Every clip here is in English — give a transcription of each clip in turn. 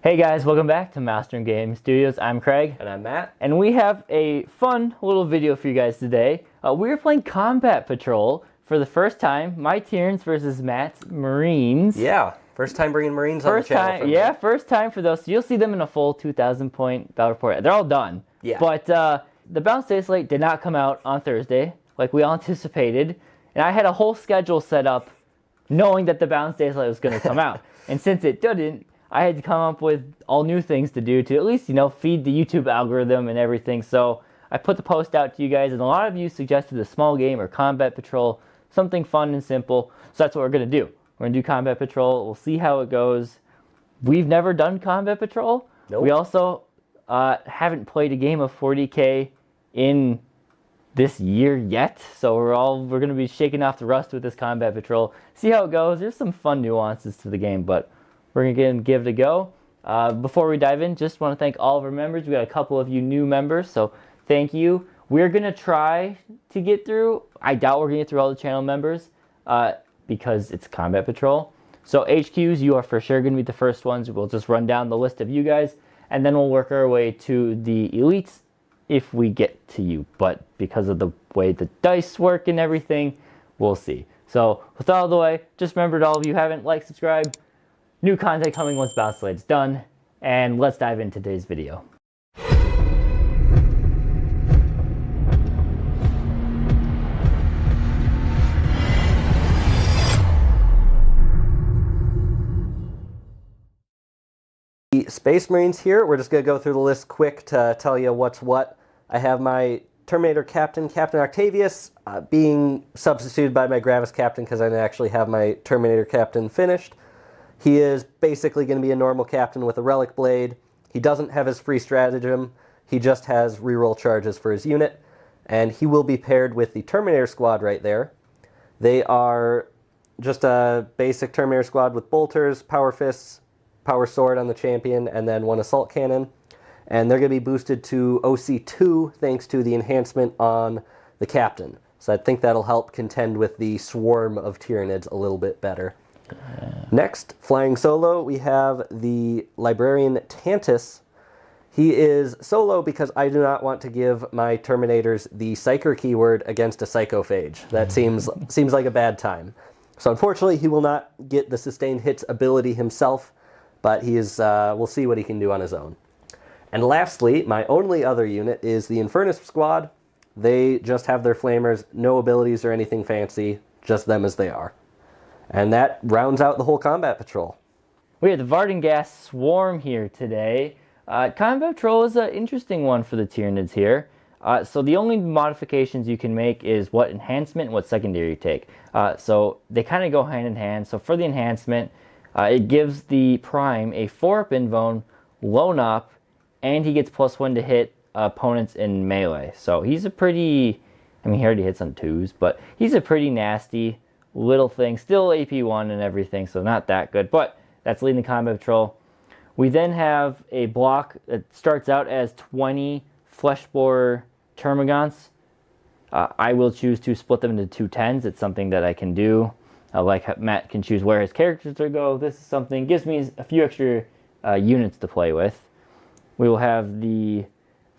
Hey guys, welcome back to Maelstrom Game Studios. I'm Craig. And I'm Matt. And we have a fun little video for you guys today. We are playing Combat Patrol for the first time. My Tyranids versus Matt's Marines. Yeah, first time bringing Marines on the channel. Yeah, first time for those. So you'll see them in a full 2,000 point battle report. They're all done. Yeah. But the Balance Dataslate did not come out on Thursday like we all anticipated. And I had a whole schedule set up knowing that the Balance Dataslate was going to come out. And since it didn't, I had to come up with all new things to do to at least, feed the YouTube algorithm and everything. So I put the post out to you guys, and a lot of you suggested a small game or Combat Patrol, something fun and simple. So that's what we're going to do. We're going to do Combat Patrol. We'll see how it goes. We've never done Combat Patrol. Nope. We also haven't played a game of 40k in this year yet. So we're going to be shaking off the rust with this Combat Patrol. See how it goes. There's some fun nuances to the game, but we're going to give it a go. Before we dive in, just want to thank all of our members. We got a couple of you new members, so thank you. We're going to try to get through. I doubt we're going to get through all the channel members because it's Combat Patrol. So HQs, you are for sure going to be the first ones. We'll just run down the list of you guys, and then we'll work our way to the elites if we get to you. But because of the way the dice work and everything, we'll see. So with that out of the way, just remember to all of you who haven't liked, subscribe. New content coming once Balance Dataslate's done, and let's dive into today's video. The Space Marines here, we're just going to go through the list quick to tell you what's what. I have my Terminator Captain, Captain Octavius, being substituted by my Gravis Captain because I didn't actually have my Terminator Captain finished. He is basically going to be a normal captain with a relic blade. He doesn't have his free stratagem. He just has reroll charges for his unit. And he will be paired with the Terminator squad right there. They are just a basic Terminator squad with bolters, power fists, power sword on the champion, and then one assault cannon. And they're going to be boosted to OC2 thanks to the enhancement on the captain. So I think that'll help contend with the swarm of Tyranids a little bit better. Next, flying solo, we have the Librarian Tantus. He is solo because I do not want to give my Terminators the Psyker keyword against a Psychophage. That seems like a bad time. So unfortunately, he will not get the sustained hits ability himself, but he is. We'll see what he can do on his own. And lastly, my only other unit is the Infernus squad. They just have their flamers, no abilities or anything fancy, just them as they are. And that rounds out the whole Combat Patrol. We have the Vardengas Swarm here today. Combat Patrol is an interesting one for the Tyranids here. So the only modifications you can make is what enhancement and what secondary you take. So they kind of go hand in hand. So for the enhancement, it gives the Prime a 4-up invuln, lone up, and he gets +1 to hit opponents in melee. So he's a pretty, he already hits on 2s, but he's a pretty nasty little thing. Still AP1 and everything, so not that good, but that's leading the Combat Patrol. We then have a block that starts out as 20 Fleshborer Termagants. I will choose to split them into 2 10s. It's something that I can do. Like Matt can choose where his characters will go. This is something, gives me a few extra units to play with. We will have the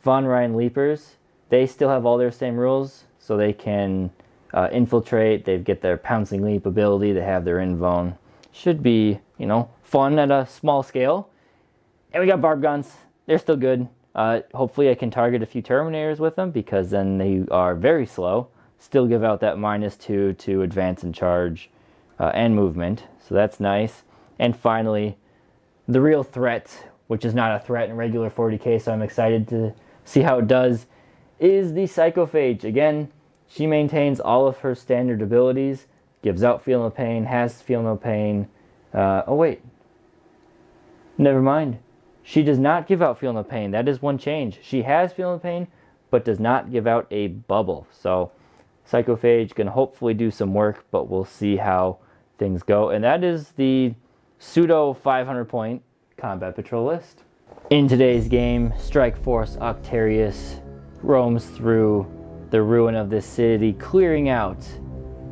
Von Ryan Leapers. They still have all their same rules, so they can infiltrate, they get their pouncing leap ability, they have their invuln. Should be, fun at a small scale. And we got barb guns. They're still good. Hopefully I can target a few Terminators with them because then they are very slow. Still give out that -2 to advance and charge and movement. So that's nice. And finally, the real threat, which is not a threat in regular 40k, so I'm excited to see how it does, is the Psychophage. Again, she maintains all of her standard abilities, gives out Feel No Pain, has Feel No Pain. Oh wait, never mind. She does not give out Feel No Pain. That is one change. She has Feel No Pain, but does not give out a bubble. So Psychophage can hopefully do some work, but we'll see how things go. And that is the pseudo 500 point Combat Patrol list. In today's game, Strike Force Octarius roams through the ruin of this city, clearing out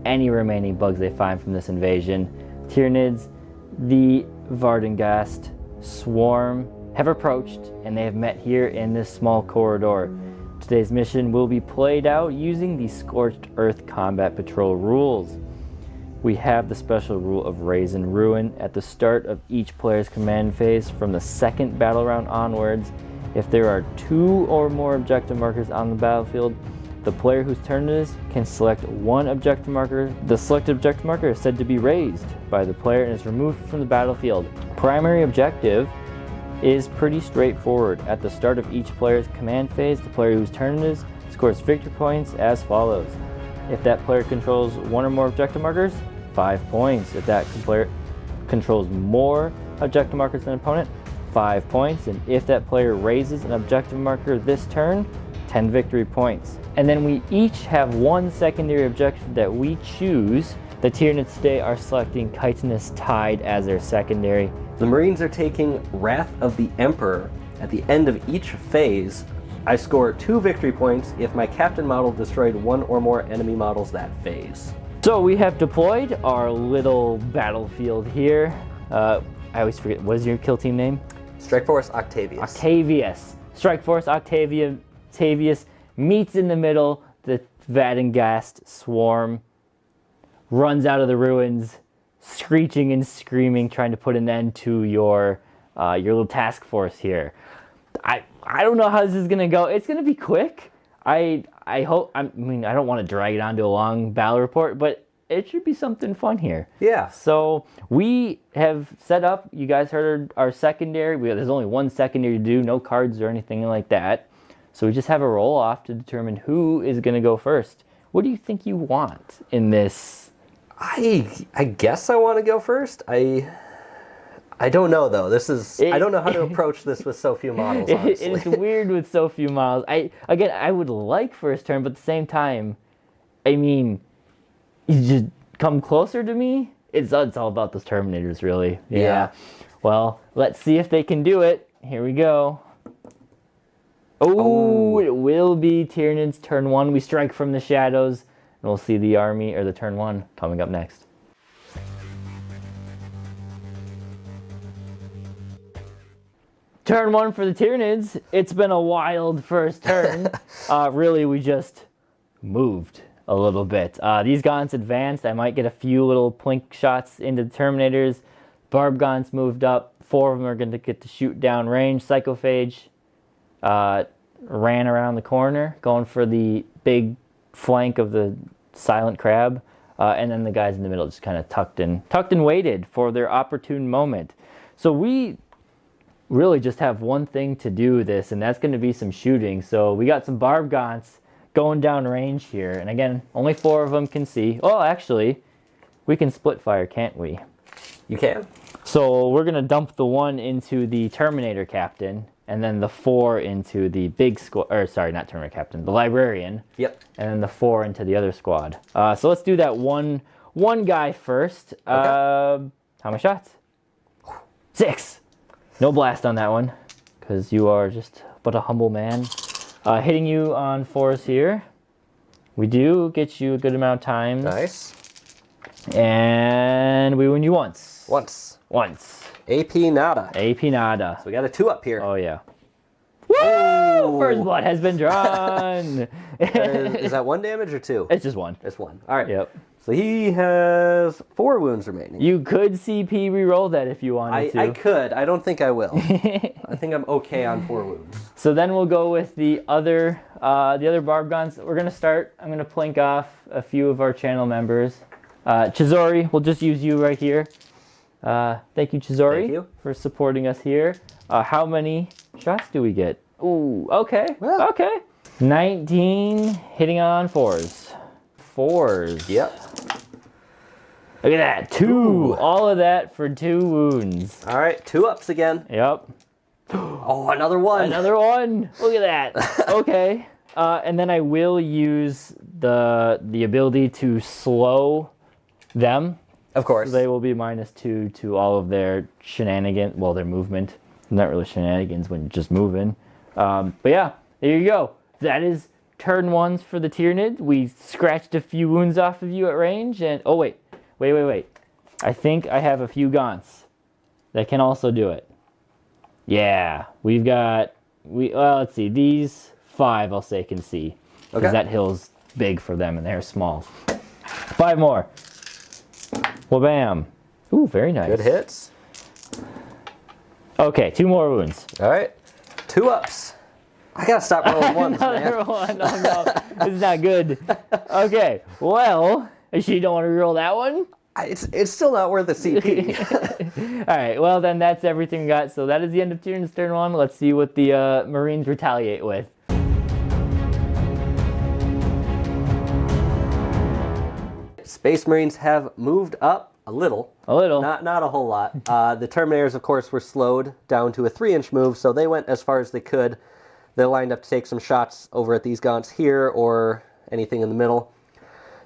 any remaining bugs they find from this invasion. Tyranids, the Vardengast, Swarm have approached, and they have met here in this small corridor. Today's mission will be played out using the Scorched Earth Combat Patrol rules. We have the special rule of Raise and Ruin at the start of each player's command phase from the second battle round onwards. If there are 2 or more objective markers on the battlefield, the player whose turn it is can select one objective marker. The selected objective marker is said to be raised by the player and is removed from the battlefield. Primary objective is pretty straightforward. At the start of each player's command phase, the player whose turn it is scores victory points as follows. If that player controls 1 or more objective markers, 5 points. If that player controls more objective markers than an opponent, 5 points. And if that player raises an objective marker this turn, 10 victory points. And then we each have 1 secondary objective that we choose. The Tyranids today are selecting Chitinous Tide as their secondary. The Marines are taking Wrath of the Emperor. At the end of each phase, I score 2 victory points if my captain model destroyed 1 or more enemy models that phase. So we have deployed our little battlefield here. I always forget, what is your kill team name? Strike Force Octavius. Octavius. Strike Force Octavius meets in the middle. The Vadengast swarm runs out of the ruins, screeching and screaming, trying to put an end to your little task force here. I don't know how this is gonna go. It's gonna be quick. I hope. I mean, I don't want to drag it on to a long battle report, but it should be something fun here. Yeah. So we have set up. You guys heard our secondary. There's only 1 secondary to do. No cards or anything like that. So we just have a roll off to determine who is gonna go first. What do you think you want in this? I guess I want to go first. I don't know though. I don't know how to approach this with so few models, honestly. It's weird with so few models. I would like first turn, but at the same time, I mean, you just come closer to me. It's all about those Terminators, really. Yeah. Well, let's see if they can do it. Here we go. Oh, it will be Tyranids turn 1. We strike from the shadows, and we'll see the army, or the turn 1, coming up next. Turn 1 for the Tyranids. It's been a wild first turn. Really, we just moved a little bit. These gaunts advanced. I might get a few little plink shots into the Terminators. Barb gaunts moved up. 4 of them are going to get to shoot down range. Psychophage ran around the corner, going for the big flank of the silent crab. And then the guys in the middle just kind of tucked and waited for their opportune moment. So we really just have one thing to do this, and that's going to be some shooting. So we got some barb gaunts going down range here, and again, only 4 of them can see. Oh, actually, we can split fire, can't we? You can. So we're going to dump the 1 into the Terminator captain, and then the 4 into the big squad, or sorry, not Terminator captain, the librarian. Yep. And then the 4 into the other squad. So let's do that one guy first. Okay. How many shots? 6. No blast on that one, because you are just but a humble man. Hitting you on 4s here. We do get you a good amount of times. Nice. And we win you once. Once. AP nada. AP nada. So we got a 2 up here. Oh, yeah. Woo! First blood has been drawn. Is that 1 damage or 2? It's just 1. It's 1. All right. Yep. So he has 4 wounds remaining. You could CP reroll that if you wanted to. I could. I don't think I will. I think I'm okay on 4 wounds. So then we'll go with the other barb guns. We're gonna start. I'm gonna plink off a few of our channel members. Chizori, we'll just use you right here. Thank you, Chizori, Thank you. for supporting us here. How many shots do we get? Ooh, okay. Well. Okay. 19 hitting on 4s. 4s. Yep. Look at that. 2. Ooh. All of that for 2 wounds. All right, 2 ups again. Yep. Oh, another 1. Another 1. Look at that. Okay. And then I will use the ability to slow them. Of course. So they will be -2 to all of their shenanigans. Well, their movement. Not really shenanigans when you're just moving. But yeah, there you go. That is turn 1s for the Tyranids. We scratched a few wounds off of you at range. And oh, wait. I think I have a few gaunts that can also do it. Yeah, we've got well, let's see, these 5 I'll say can see. Because Okay. that hill's big for them and they're small. 5 more. Well, bam. Ooh, very nice. Good hits. Okay, 2 more wounds. All right. 2 ups. I gotta stop rolling ones, Another man. one. Oh no, this is not good. Okay, well, you don't want to roll that one? It's still not worth the CP. All right, well then that's everything we got. So that is the end of Tyranids turn 1. Let's see what the Marines retaliate with. Space Marines have moved up a little. A little. Not a whole lot. The Terminators, of course, were slowed down to a 3-inch move, so they went as far as they could. They lined up to take some shots over at these gaunts here or anything in the middle.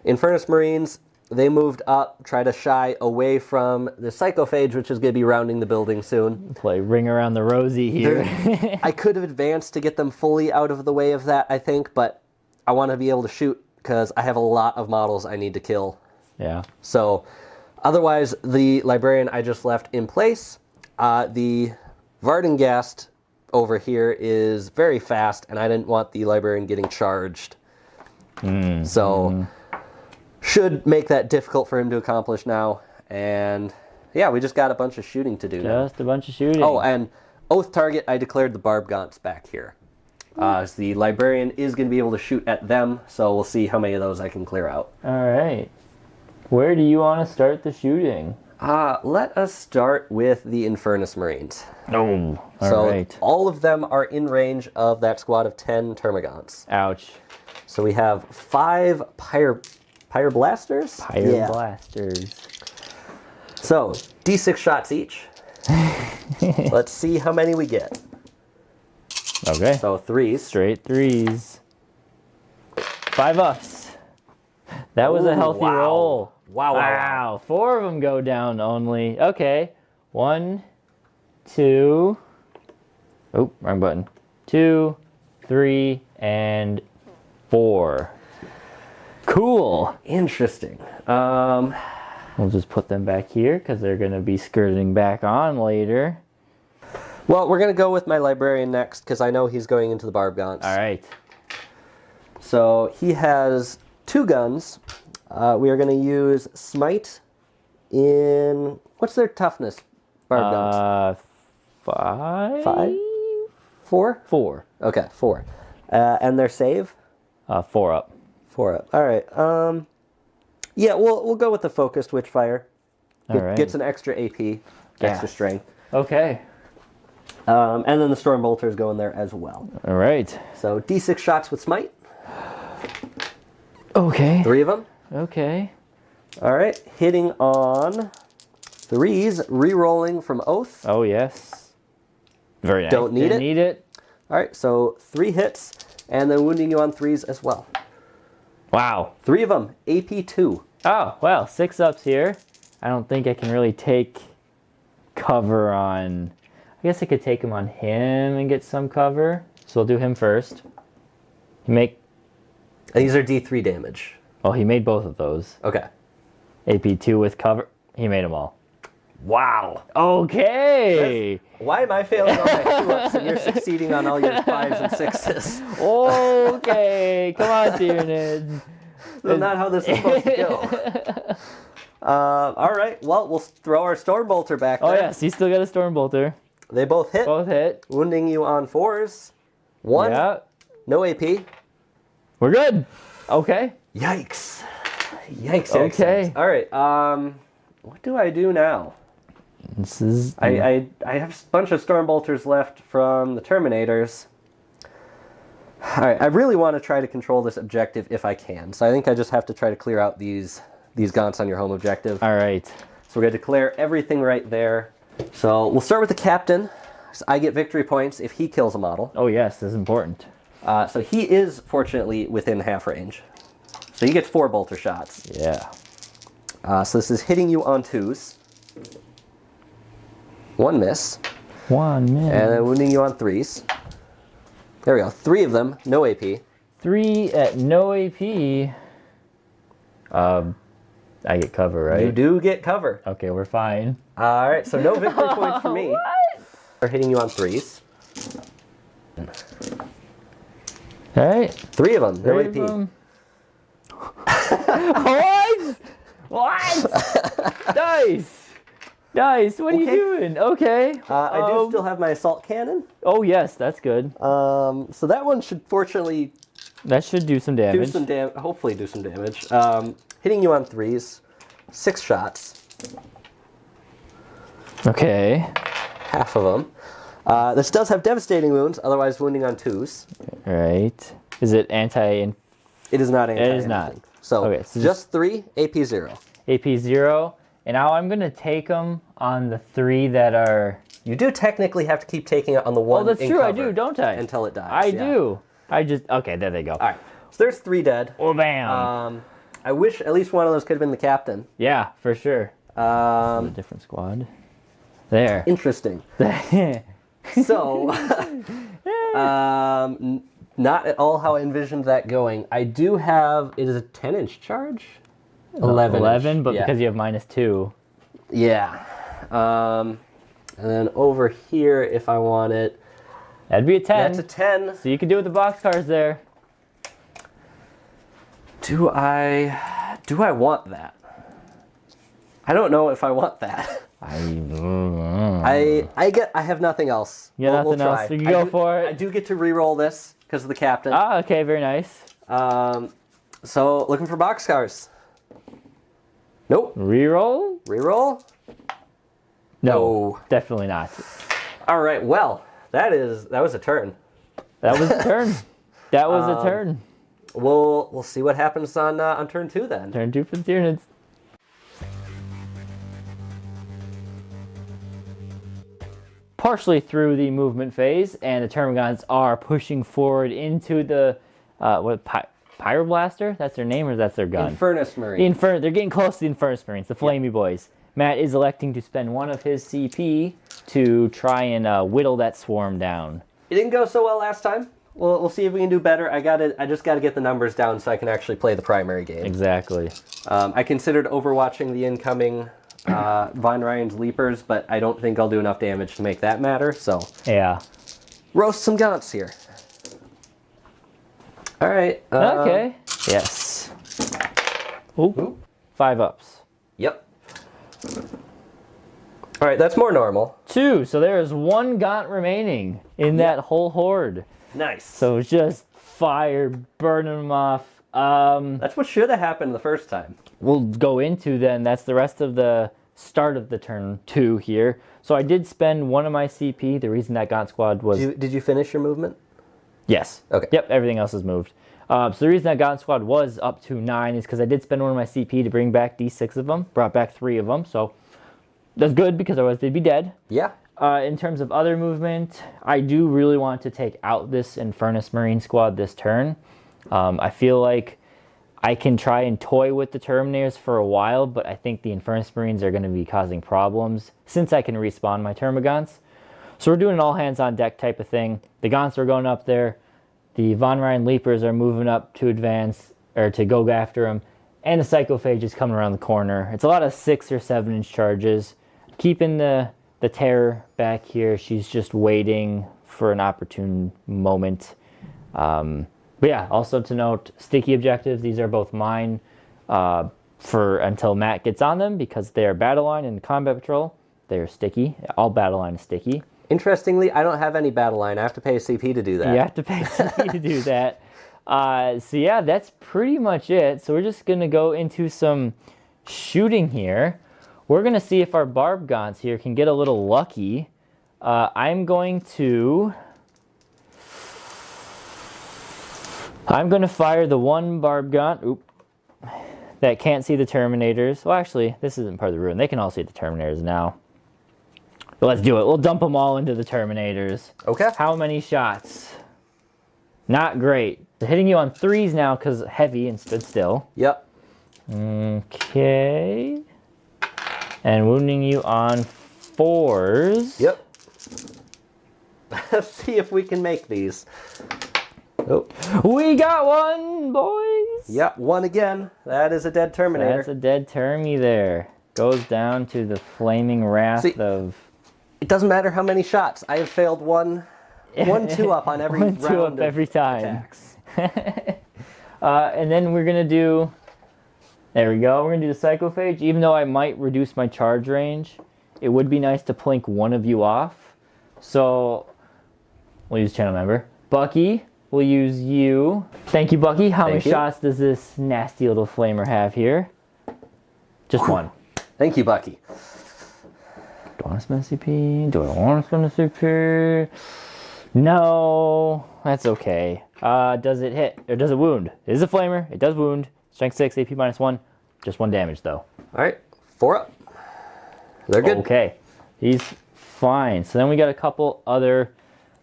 Infernus Marines, they moved up, try to shy away from the Psychophage, which is going to be rounding the building soon. Play Ring Around the Rosie here. I could have advanced to get them fully out of the way of that, I think, but I want to be able to shoot because I have a lot of models I need to kill. Yeah. So, otherwise, the Librarian I just left in place. The Vardengast over here is very fast, and I didn't want the Librarian getting charged. So, should make that difficult for him to accomplish now. And, yeah, we just got a bunch of shooting to do now. Just a bunch of shooting. Oh, and Oath target, I declared the Barb Gaunts back here. So the Librarian is going to be able to shoot at them, so we'll see how many of those I can clear out. All right. Where do you want to start the shooting? Let us start with the Infernus Marines. Oh, So all right. all of them are in range of that squad of 10 Termagants. Ouch. So we have 5 Pyroblasters? Pyroblasters. So, D6 shots each. Let's see how many we get. Okay. So 3s. Straight 3s. 5 ups. That was a Ooh, healthy wow. roll. Wow. Wow. 4 of them go down only. Okay. 1, 2. Oh, wrong button. 2, 3, and 4. Cool. Interesting. We'll just put them back here because they're going to be skirting back on later. Well, we're going to go with my Librarian next because I know he's going into the Barb Gaunts. All right. So he has 2 guns. We are going to use Smite in... What's their toughness, Barb Gaunts? 5? 5? 4? 4. Okay, 4. And their save? 4 up. 4 up. All right. Yeah, we'll go with the Focused Witchfire. All right. Gets an extra AP, extra strength. Okay. And then the Stormbolters go in there as well. All right. So D6 shots with Smite. Okay. 3 of them. Okay. All right. Hitting on 3s, re-rolling from Oath. Oh, yes. Very nice. Don't need Didn't it. need it. All right, so 3 hits, and then wounding you on 3s as well. Wow. 3 of them, AP2. Oh, well, 6 ups here. I don't think I can really take cover on... I guess I could take him on him and get some cover. So we'll do him first. And these are D3 damage. Oh, he made both of those. Okay. AP2 with cover. He made them all. Wow. Okay. Why am I failing on my 2-ups and you're succeeding on all your 5s and 6s? Okay. Come on, Tyranids. That's not how this is supposed to go. All right, well, we'll throw our Stormbolter back there. Oh, yes. He's still got a Stormbolter. They both hit. Both hit. Wounding you on 4s. 1, Yeah. no AP. We're good. Okay. Yikes. Yikes. Okay. All right, what do I do now? This is... I have a bunch of Stormbolters left from the Terminators. All right, I really want to try to control this objective if I can. So I think I just have to try to clear out these gaunts on your home objective. All right. So we're going to declare everything right there. So we'll start with the captain. So I get victory points if he kills a model. Oh, yes. This is important. So he is, fortunately, within half range. So he gets 4 bolter shots. Yeah. So this is hitting you on 2s. 1 miss. 1 minute. And then wounding you on 3s. There we go. 3 of them, no AP. 3 at no AP. I get cover, right? You do get cover. Okay, we're fine. All right, so no victory points for me. What? Are hitting you on 3s. All right. 3 of them. No Three AP. of 'em. What? What? Nice. Nice. What are you doing? Okay. I do still have my assault cannon. Oh yes, that's good. So that one should fortunately That should do some damage. do some damage. Hopefully do some damage. Hitting you on 3s. 6 shots. Okay. Half of them. This does have devastating wounds, otherwise wounding on 2s. Right. Is it anti? It is not anti. It is not. So, Okay, so just 3, AP 0. AP 0. And now I'm gonna take them on the 3 that are. You do technically have to keep taking it on the 1. Oh, that's in true. I cover do, don't I? Until it dies. I yeah. do. I just okay. There they go. All right. So there's 3 dead. Oh bam. I wish at least one of those could have been the captain. Yeah, for sure. A different squad. There. Interesting. So, not at all how I envisioned that going. I do have, it is a 10-inch charge? 11. 11, but yeah. because you have -2. Yeah. And then over here, if I want it, That'd be a 10. that's a 10. So you can do with the boxcars there. Do I want that? I don't know if I want that. I have nothing else. You got We'll nothing else? try. You can go for it. I do get to re-roll this because of the captain. Ah, okay, very nice. So looking for boxcars. Nope. Reroll? Reroll? No. Definitely not. All right. Well, that was a turn. That was a turn. That was a turn. We'll see what happens on turn 2 then. Turn 2 for the Tyranids. Partially through the movement phase, and the Termagants are pushing forward into the Pyroblaster? That's their name, or that's their gun? Infernus Marine. They're getting close to the Infernus Marines, the Flamey Boys. Matt is electing to spend one of his CP to try and whittle that swarm down. It didn't go so well last time. We'll see if we can do better. I just got to get the numbers down so I can actually play the primary game. Exactly. I considered overwatching the incoming Von Ryan's Leapers, but I don't think I'll do enough damage to make that matter, so... Yeah. Roast some gaunts here. All right. Okay. Yes. Ooh. 5 ups. Yep. All right, that's more normal. 2. So there is 1 gaunt remaining in that whole horde. Nice. So it's just fire burning them off. That's what should have happened the first time. We'll go into then. That's the rest of the start of the turn 2 here. So I did spend 1 of my CP. The reason that gaunt squad was... Did you finish your movement? Yes. Okay. Yep, everything else is moved. So the reason that gaunt squad was up to 9 is because I did spend 1 of my CP to bring back D6 of them. Brought back 3 of them, so that's good because otherwise they'd be dead. Yeah. In terms of other movement, I do really want to take out this Infernus Marine squad this turn. I feel like I can try and toy with the Terminators for a while, but I think the Infernus Marines are going to be causing problems since I can respawn my Termagants. So we're doing an all-hands-on-deck type of thing. The Gaunts are going up there. The Von Ryan Leapers are moving up to advance, or to go after them. And the Psychophage is coming around the corner. It's a lot of 6 or 7-inch charges. Keeping the Terror back here. She's just waiting for an opportune moment. But yeah, also to note, sticky objectives. These are both mine for until Matt gets on them because they are battle line and combat patrol. They are sticky. All battle line is sticky. Interestingly, I don't have any battle line. I have to pay a CP to do that. You have to pay CP to do that. So yeah, that's pretty much it. So we're just going to go into some shooting here. We're going to see if our Barb Gaunts here can get a little lucky. I'm going to fire the 1 Barb Gaunt that can't see the Terminators. Well, actually, this isn't part of the ruin. They can all see the Terminators now. But let's do it. We'll dump them all into the Terminators. Okay. How many shots? Not great. They're hitting you on 3s now because heavy and stood still. Yep. Okay. And wounding you on 4s. Yep. Let's see if we can make these. Oh. We got 1, boys. Yep, 1 again. That is a dead Terminator. That's a dead Termy there. Goes down to the flaming wrath of... It doesn't matter how many shots. I have failed one 2-up on every one round 2-up of every time. attacks. And then we're gonna do. There we go. We're gonna do the Psychophage. Even though I might reduce my charge range, it would be nice to plink one of you off. So we'll use channel member. Bucky, we'll use you. Thank you, Bucky. How many shots does this nasty little flamer have here? Just one. Thank you, Bucky. Do I want to spend CP? Do I want to spend a CP? No, that's okay. Does it hit or does it wound? It is a flamer. It does wound. Strength 6, AP -1. Just 1 damage though. All right, 4 up. They're good. Okay, he's fine. So then we got a couple other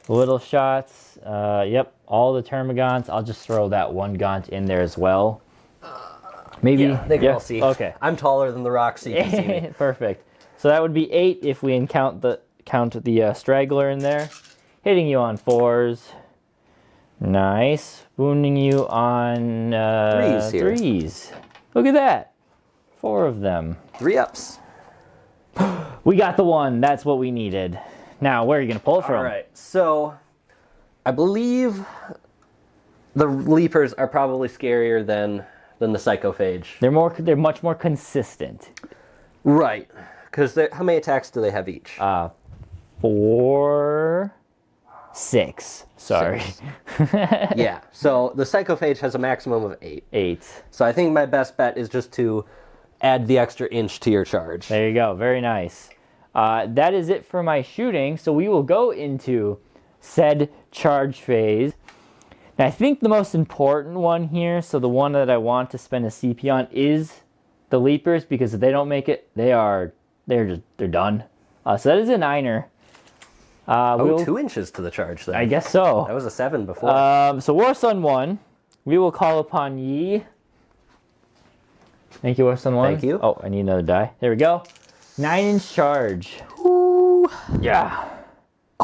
little shots. Yep, all the Termagants. I'll just throw that one Gaunt in there as well. Maybe. Yeah, they can all see. Okay. I'm taller than the rock, so you can see me. Perfect. So that would be 8 if we count the straggler in there. Hitting you on 4s. Nice. Wounding you on 3s here. 3s. Look at that. 4 of them. 3 ups. We got the one. That's what we needed. Now, where are you going to pull it from? All right. So, I believe the Leapers are probably scarier than the Psychophage. They're much more consistent. Right. Because how many attacks do they have each? 4, 6. Sorry. 6. Yeah. So the Psychophage has a maximum of 8. 8. So I think my best bet is just to add the extra inch to your charge. There you go. Very nice. That is it for my shooting. So we will go into said charge phase. Now, I think the most important one here, so the one that I want to spend a CP on, is the Leapers, because if they don't make it, they're done. So that is a 9er. 2 inches to the charge then. I guess so. That was a 7 before. So Warsun 1, we will call upon ye. Thank you, Warsun 1. Thank you. Oh, I need another die. There we go. 9-inch charge. Ooh. Yeah.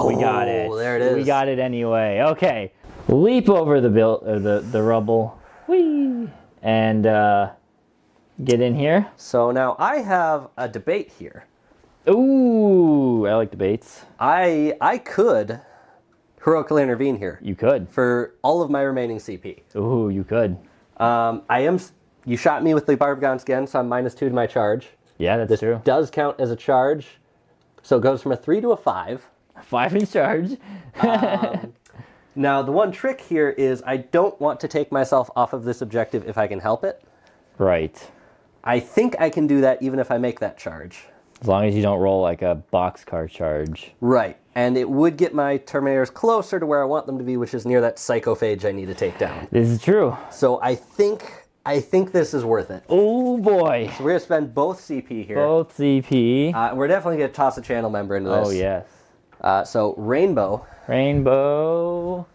We got it. There it is. We got it anyway. Okay. Leap over the rubble. Whee! And get in here. So now I have a debate here. Ooh, I like debates. I could heroically intervene here You could. for all of my remaining CP. Ooh, you could. You shot me with the Barbagons again, so I'm -2 to my charge. Yeah, that's true. Does count as a charge, so it goes from a 3 to a 5. 5 in charge. Now, the one trick here is I don't want to take myself off of this objective if I can help it. Right. I think I can do that even if I make that charge. As long as you don't roll like a boxcar charge. Right, and it would get my Terminators closer to where I want them to be, which is near that Psychophage I need to take down. This is true. So I think this is worth it. Oh boy. So we're going to spend both CP here. Both CP. We're definitely going to toss a channel member into this. Oh, yes. So Rainbow. Rainbow.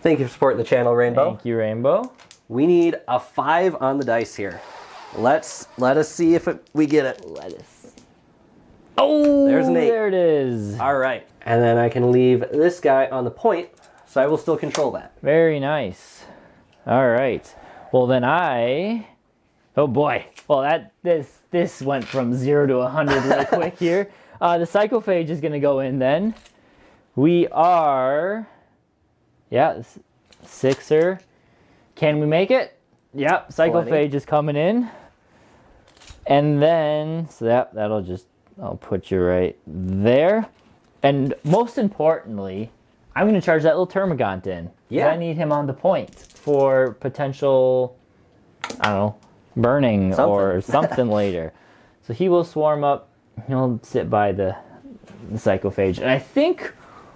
Thank you for supporting the channel, Rainbow. Thank you, Rainbow. We need a 5 on the dice here. Let us see if we get it. Lettuce. Oh, There's an 8. There it is. All right. And then I can leave this guy on the point, so I will still control that. Very nice. All right. Well, then oh boy. Well, this went from 0 to 100 real quick here. The Psychophage is going to go in then. We are, 6er. Can we make it? Yep, Psychophage is coming in. And then, so I'll put you right there. And most importantly, I'm going to charge that little Termagant in. Yeah. I need him on the point for potential, I don't know, burning or something later. So he will swarm up. He'll sit by the Psychophage. And I think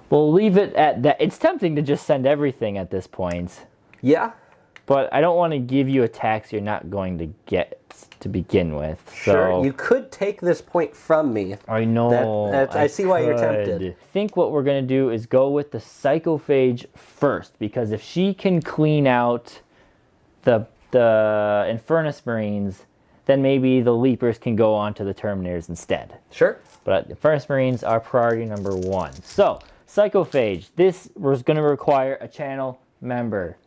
we'll leave it at that. It's tempting to just send everything at this point. Yeah. But I don't want to give you attacks you're not going to get to begin with. Sure, So you could take this point from me. I know. I see why you're tempted. I think what we're going to do is go with the Psychophage first, because if she can clean out the Infernus Marines, then maybe the Leapers can go on to the Terminators instead. Sure. But Infernus Marines are priority number 1. So, Psychophage, this was going to require a channel member.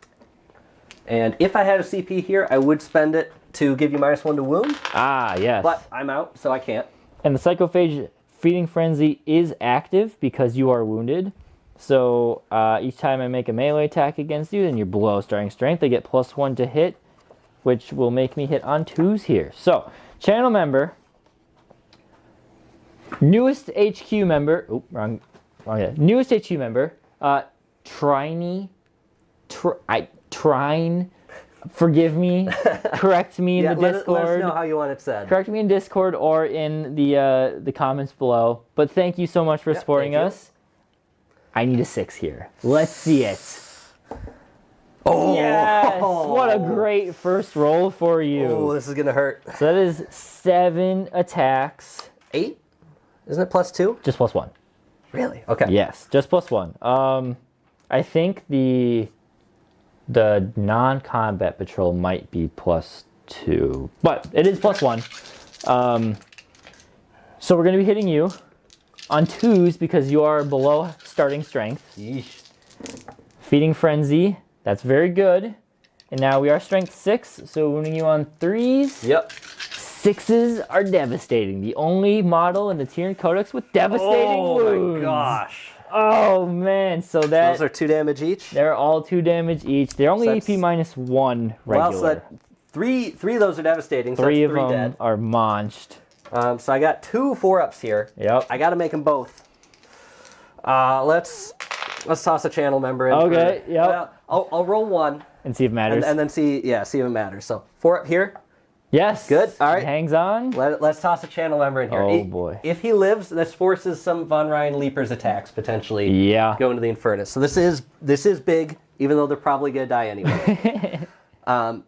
And if I had a CP here, I would spend it to give you -1 to wound. Ah, yes. But I'm out, so I can't. And the Psychophage Feeding Frenzy is active because you are wounded. So each time I make a melee attack against you and you're below starting strength, I get +1 to hit, which will make me hit on 2s here. So, channel member, newest HQ member, oh, wrong, yeah. Newest HQ member, Trine, forgive me, correct me in the Discord. Let us know how you want it said. Correct me in Discord or in the comments below. But thank you so much for supporting us. I need a 6 here. Let's see it. Oh, yes! What a great first roll for you. Oh, this is gonna hurt. So that is 7 attacks. 8? Isn't it +2? Just +1. Really? Okay. Yes, just +1. I think the non-combat patrol might be +2, but it is +1. So we're gonna be hitting you on 2s because you are below starting strength. Yeesh. Feeding Frenzy, that's very good. And now we are strength 6, so wounding you on 3s. Yep. 6s are devastating. The only model in the Tyranid Codex with devastating wounds. Oh my gosh. Oh man, so Those are 2 damage each? They're all 2 damage each. They're only AP -1 regular. Well, so that three of those are devastating, so 3 that's of 3 them dead. are maunched. So I got 2 4-ups here. Yep. I got to make them both. Let's toss a channel member in. Okay, yep. Well, I'll roll 1. And see if it matters. And then see if it matters. So 4 up here. Yes. Good. All right. Hangs on. Let's toss a channel member in here. Oh, boy. If he lives, this forces some Von Ryan Leaper's attacks potentially. Yeah. Go into the Infernus. So this is big, even though they're probably gonna die anyway.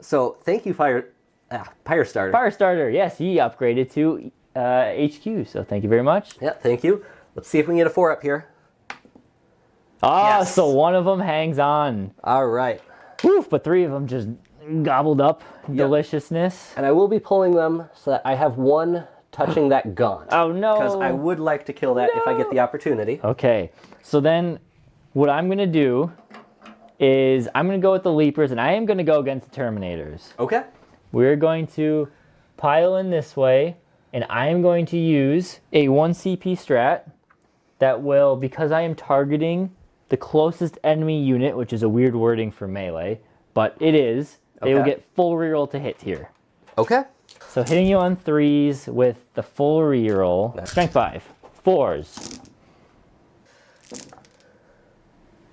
So thank you, Firestarter. Firestarter. Yes, he upgraded to HQ. So thank you very much. Yeah, thank you. Let's see if we can get a 4 up here. Ah, Yes. so one of them hangs on. All right. Woof, but 3 of them just gobbled up deliciousness. And I will be pulling them so that I have 1 touching that gaunt. Oh no. Because I would like to kill that if I get the opportunity. Okay, so then what I'm going to do is I'm going to go with the Leapers, and I am going to go against the Terminators. Okay. We're going to pile in this way, and I am going to use a 1 CP strat that will, because I am targeting the closest enemy unit, which is a weird wording for melee, but it is, they will get full reroll to hit here. Okay. So hitting you on 3s with the full reroll. Strength 5. 4s.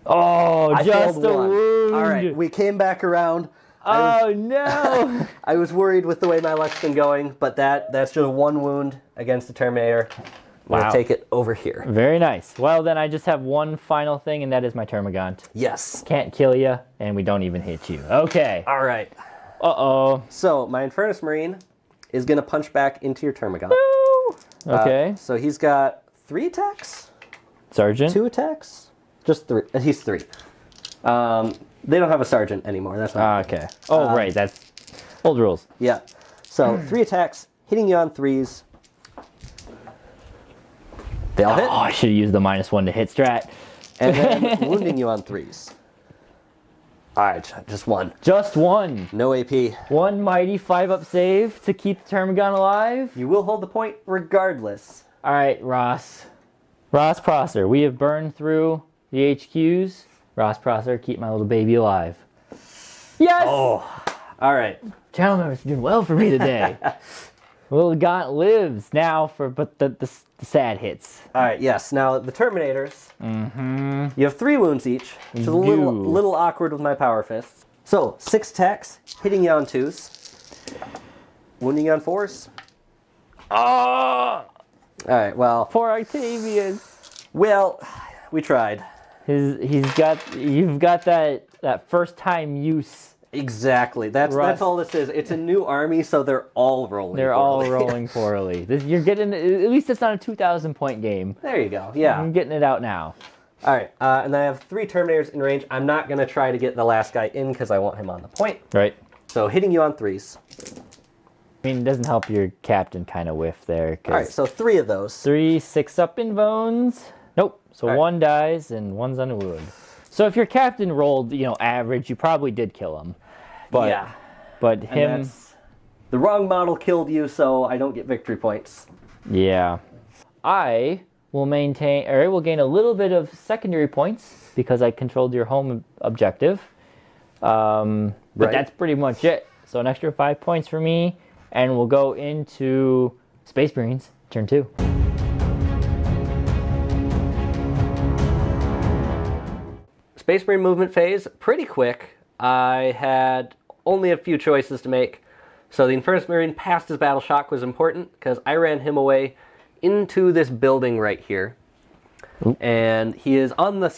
Oh, I just failed a 1. wound. All right, we came back around. Oh no! I was worried with the way my luck's been going, but that's just 1 wound against the Terminator. Wow. We'll take it over here. Very nice. Well, then I just have one final thing, and that is my Termagant. Yes. Can't kill you, and we don't even hit you. Okay. All right. Uh-oh. So my Infernus Marine is going to punch back into your Termagant. Woo! Okay. So he's got 3 attacks? Sergeant? 2 attacks? Just 3. He's 3. They don't have a sergeant anymore. That's not Okay. Oh, right. That's old rules. Yeah. So 3 attacks, hitting you on 3s. They all hit. Oh, I should have used the -1 to hit strat. And then wounding you on 3s. All right, just 1. Just 1. No AP. 1 mighty 5-up save to keep the Termagant alive. You will hold the point regardless. All right, Ross. Ross Prosser, we have burned through the HQs. Ross Prosser, keep my little baby alive. Yes! Oh, all right. Channel members are doing well for me today. Little Gaunt lives now, but the sad hits. All right, yes. Now, the Terminators, you have 3 wounds each, which is a little awkward with my Power Fists. So, 6 attacks, hitting you on 2s. Wounding you on 4s. Oh! All right, well, Poor Octavius. well, we tried. You've got that first time use. Exactly. That's all this is. It's a new army, so they're all rolling. They're poorly. all rolling poorly. You're getting, at least it's not a 2,000 point game. There you go. Yeah. I'm getting it out now. All right, and then I have 3 Terminators in range. I'm not going to try to get the last guy in because I want him on the point. Right. So hitting you on 3s. I mean, it doesn't help your captain kind of whiff there. All right, so 3 of those. 3 6-up in bones. Nope. So right. 1 dies and 1's on a wound. So if your captain rolled, average, you probably did kill him. But, yeah. But And him... the wrong model killed you, so I don't get victory points. Yeah. I will maintain, or I will gain a little bit of secondary points because I controlled your home objective. But that's pretty much it. So an extra 5 points for me, and we'll go into Space Marines, turn 2. Space Marine movement phase, pretty quick. I had only a few choices to make. So the Infernus Marine past his battle shock was important because I ran him away into this building right here. Ooh. And he is on the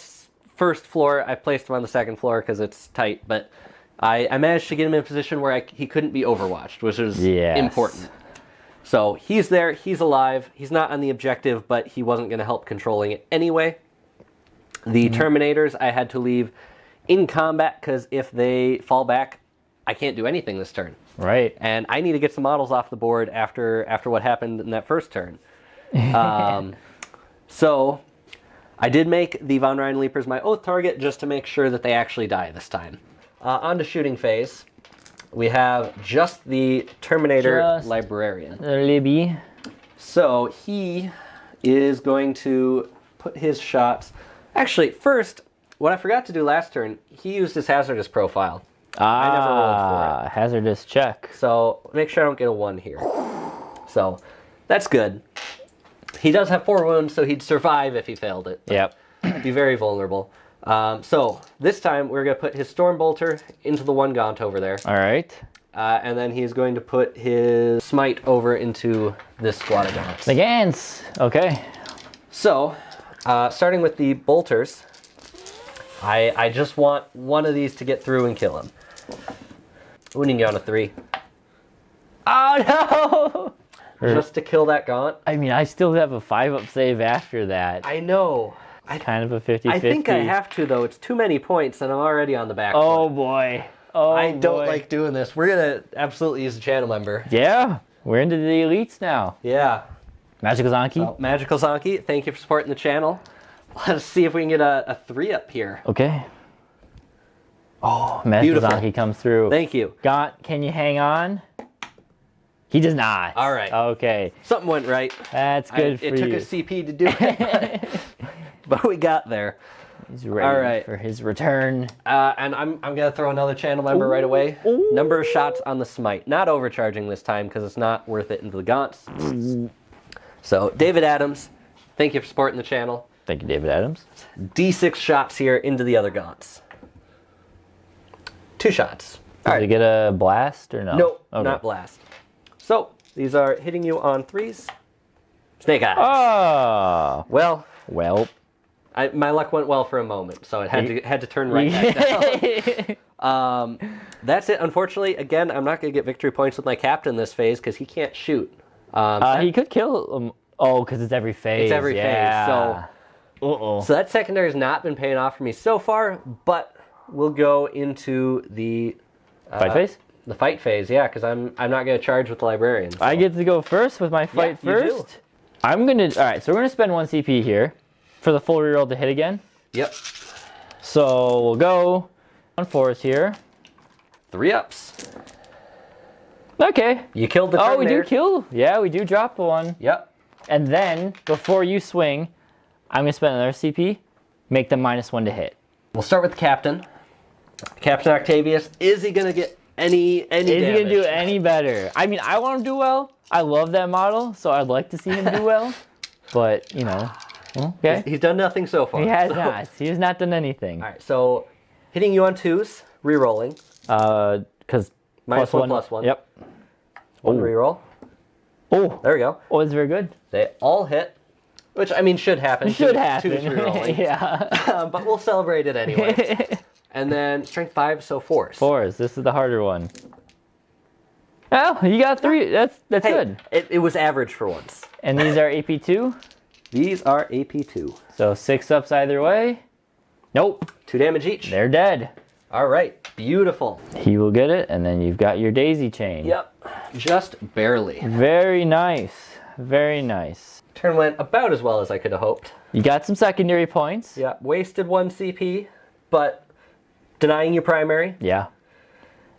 first floor. I placed him on the second floor because it's tight, but I managed to get him in a position where he couldn't be overwatched, which is important. So he's there, he's alive, he's not on the objective, but he wasn't going to help controlling it anyway. The Terminators I had to leave in combat because if they fall back, I can't do anything this turn. Right. And I need to get some models off the board after what happened in that first turn. So I did make the Von Ryan Leapers my oath target just to make sure that they actually die this time. On to shooting phase. We have just the Terminator Librarian. Libby. So he is going to put his shots... Actually, first, what I forgot to do last turn, he used his hazardous profile. I never rolled for it. Hazardous check. So make sure I don't get a 1 here. So that's good. He does have 4 wounds, so he'd survive if he failed it. Yep. Be very vulnerable. So this time we're going to put his Stormbolter into the one Gaunt over there. All right. And then he's going to put his Smite over into this squad of Gaunts. The Gants. Okay. So, starting with the Bolters, I just want one of these to get through and kill him. Wounding you on a 3. Oh, no! Just to kill that Gaunt. I mean, I still have a 5-up save after that. I know. Kind of a 50-50. I think I have to, though. It's too many points, and I'm already on the back Oh, foot. boy. Oh, I don't boy. like doing this. We're going to absolutely use a channel member. Yeah. We're into the elites now. Yeah. Magical Zonky. So, Magical Zonky, thank you for supporting the channel. Let's see if we can get a 3-up here. Okay. Oh, Magical Zonky comes through. Thank you. Gaunt, can you hang on? He does not. All right. Okay. Something went right. That's good for you. It took a CP to do it, but we got there. He's ready for his return. And I'm going to throw another channel member right away. Ooh. Number of shots on the Smite. Not overcharging this time because it's not worth it into the Gaunts. So, David Adams, thank you for supporting the channel. Thank you, David Adams. D6 shots here into the other Gaunts. 2 shots. Did you get a blast or no? Nope, Okay. not blast. So, these are hitting you on 3s. Snake Eyes. Oh. Well, my luck went well for a moment, so it had to turn right back down. That's it. Unfortunately, again, I'm not going to get victory points with my captain this phase because he can't shoot. He could kill him. Oh, because it's every phase. It's every phase. So that secondary has not been paying off for me so far, but we'll go into the fight phase. The fight phase, yeah, because I'm not going to charge with the librarians. So. I get to go first with my fight first. You do. I'm gonna. All right, so we're gonna spend 1 CP here for the full reroll to hit again. Yep. So we'll go on 4s here. 3-ups. Okay. You killed the Oh, we Terminator. do kill. Yeah, we do drop one. Yep. And then before you swing, I'm gonna spend another CP, make them -1 to hit. We'll start with the captain. Captain Octavius. Is he gonna get any damage? Is he gonna do any better? I mean, I want him to do well. I love that model, so I'd like to see him do well. But you know, okay. He's done nothing so far. He has not. He has not done anything. All right. So hitting you on 2s, re-rolling. Because -1/+1. Yep. One re-roll. Oh, There we go. oh, it's very good. They all hit, which I mean should happen. It should happen. 2s re-rolling. Yeah. But we'll celebrate it anyway. And then strength 5, so 4s. 4s. This is the harder one. Oh, you got 3. That's Hey, good. It was average for once. And these are AP2. These are AP2. So 6-ups either way. Nope. 2 damage each. They're dead. All right. Beautiful. He will get it, and then you've got your daisy chain. Yep. Just barely. Very nice. Very nice. Turn went about as well as I could have hoped. You got some secondary points. Yeah. Wasted 1 CP, but denying you primary. Yeah.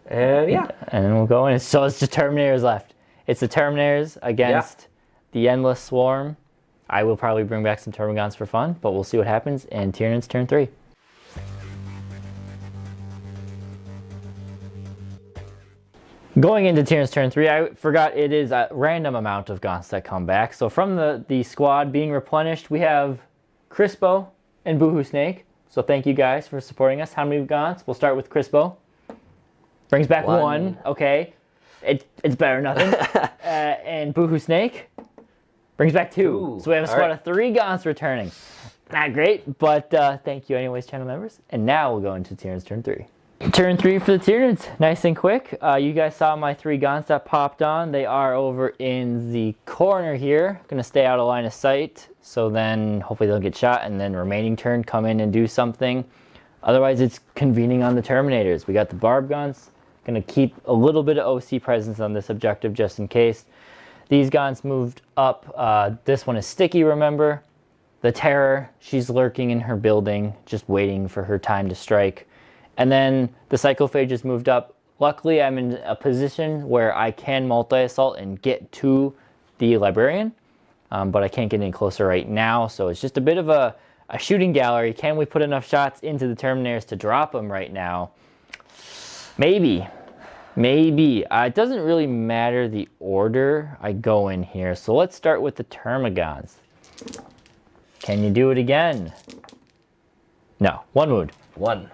And yeah. And then we'll go in. So it's just Terminators left. It's the Terminators against the Endless Swarm. I will probably bring back some Termagants for fun, but we'll see what happens in Tyranids turn 3. Going into Tyranids turn 3, I forgot it is a random amount of Gaunts that come back. So from the squad being replenished, we have Crispo and Boohoo Snake. So thank you guys for supporting us. How many Gaunts? We'll start with Crispo. Brings back one. Okay. It's better than nothing. And Boohoo Snake brings back 2. Ooh, so we have a squad of 3 Gaunts returning. Not great, but thank you anyways, channel members. And now we'll go into Tyranids turn 3. Turn 3 for the Tyranids, nice and quick. You guys saw my 3 Gaunts that popped on. They are over in the corner here. Gonna stay out of line of sight, so then hopefully they'll get shot, and then remaining turn come in and do something. Otherwise, it's convening on the Terminators. We got the Barb Gaunts. Gonna keep a little bit of OC presence on this objective just in case. These Gaunts moved up. This one is Sticky, remember? The Terror, she's lurking in her building, just waiting for her time to strike. And then the Psychophage moved up. Luckily, I'm in a position where I can multi-assault and get to the Librarian, but I can't get any closer right now, so it's just a bit of a shooting gallery. Can we put enough shots into the Terminators to drop them right now? Maybe. Maybe. It doesn't really matter the order I go in here, so let's start with the Termagants. Can you do it again? No. 1 wound. 1.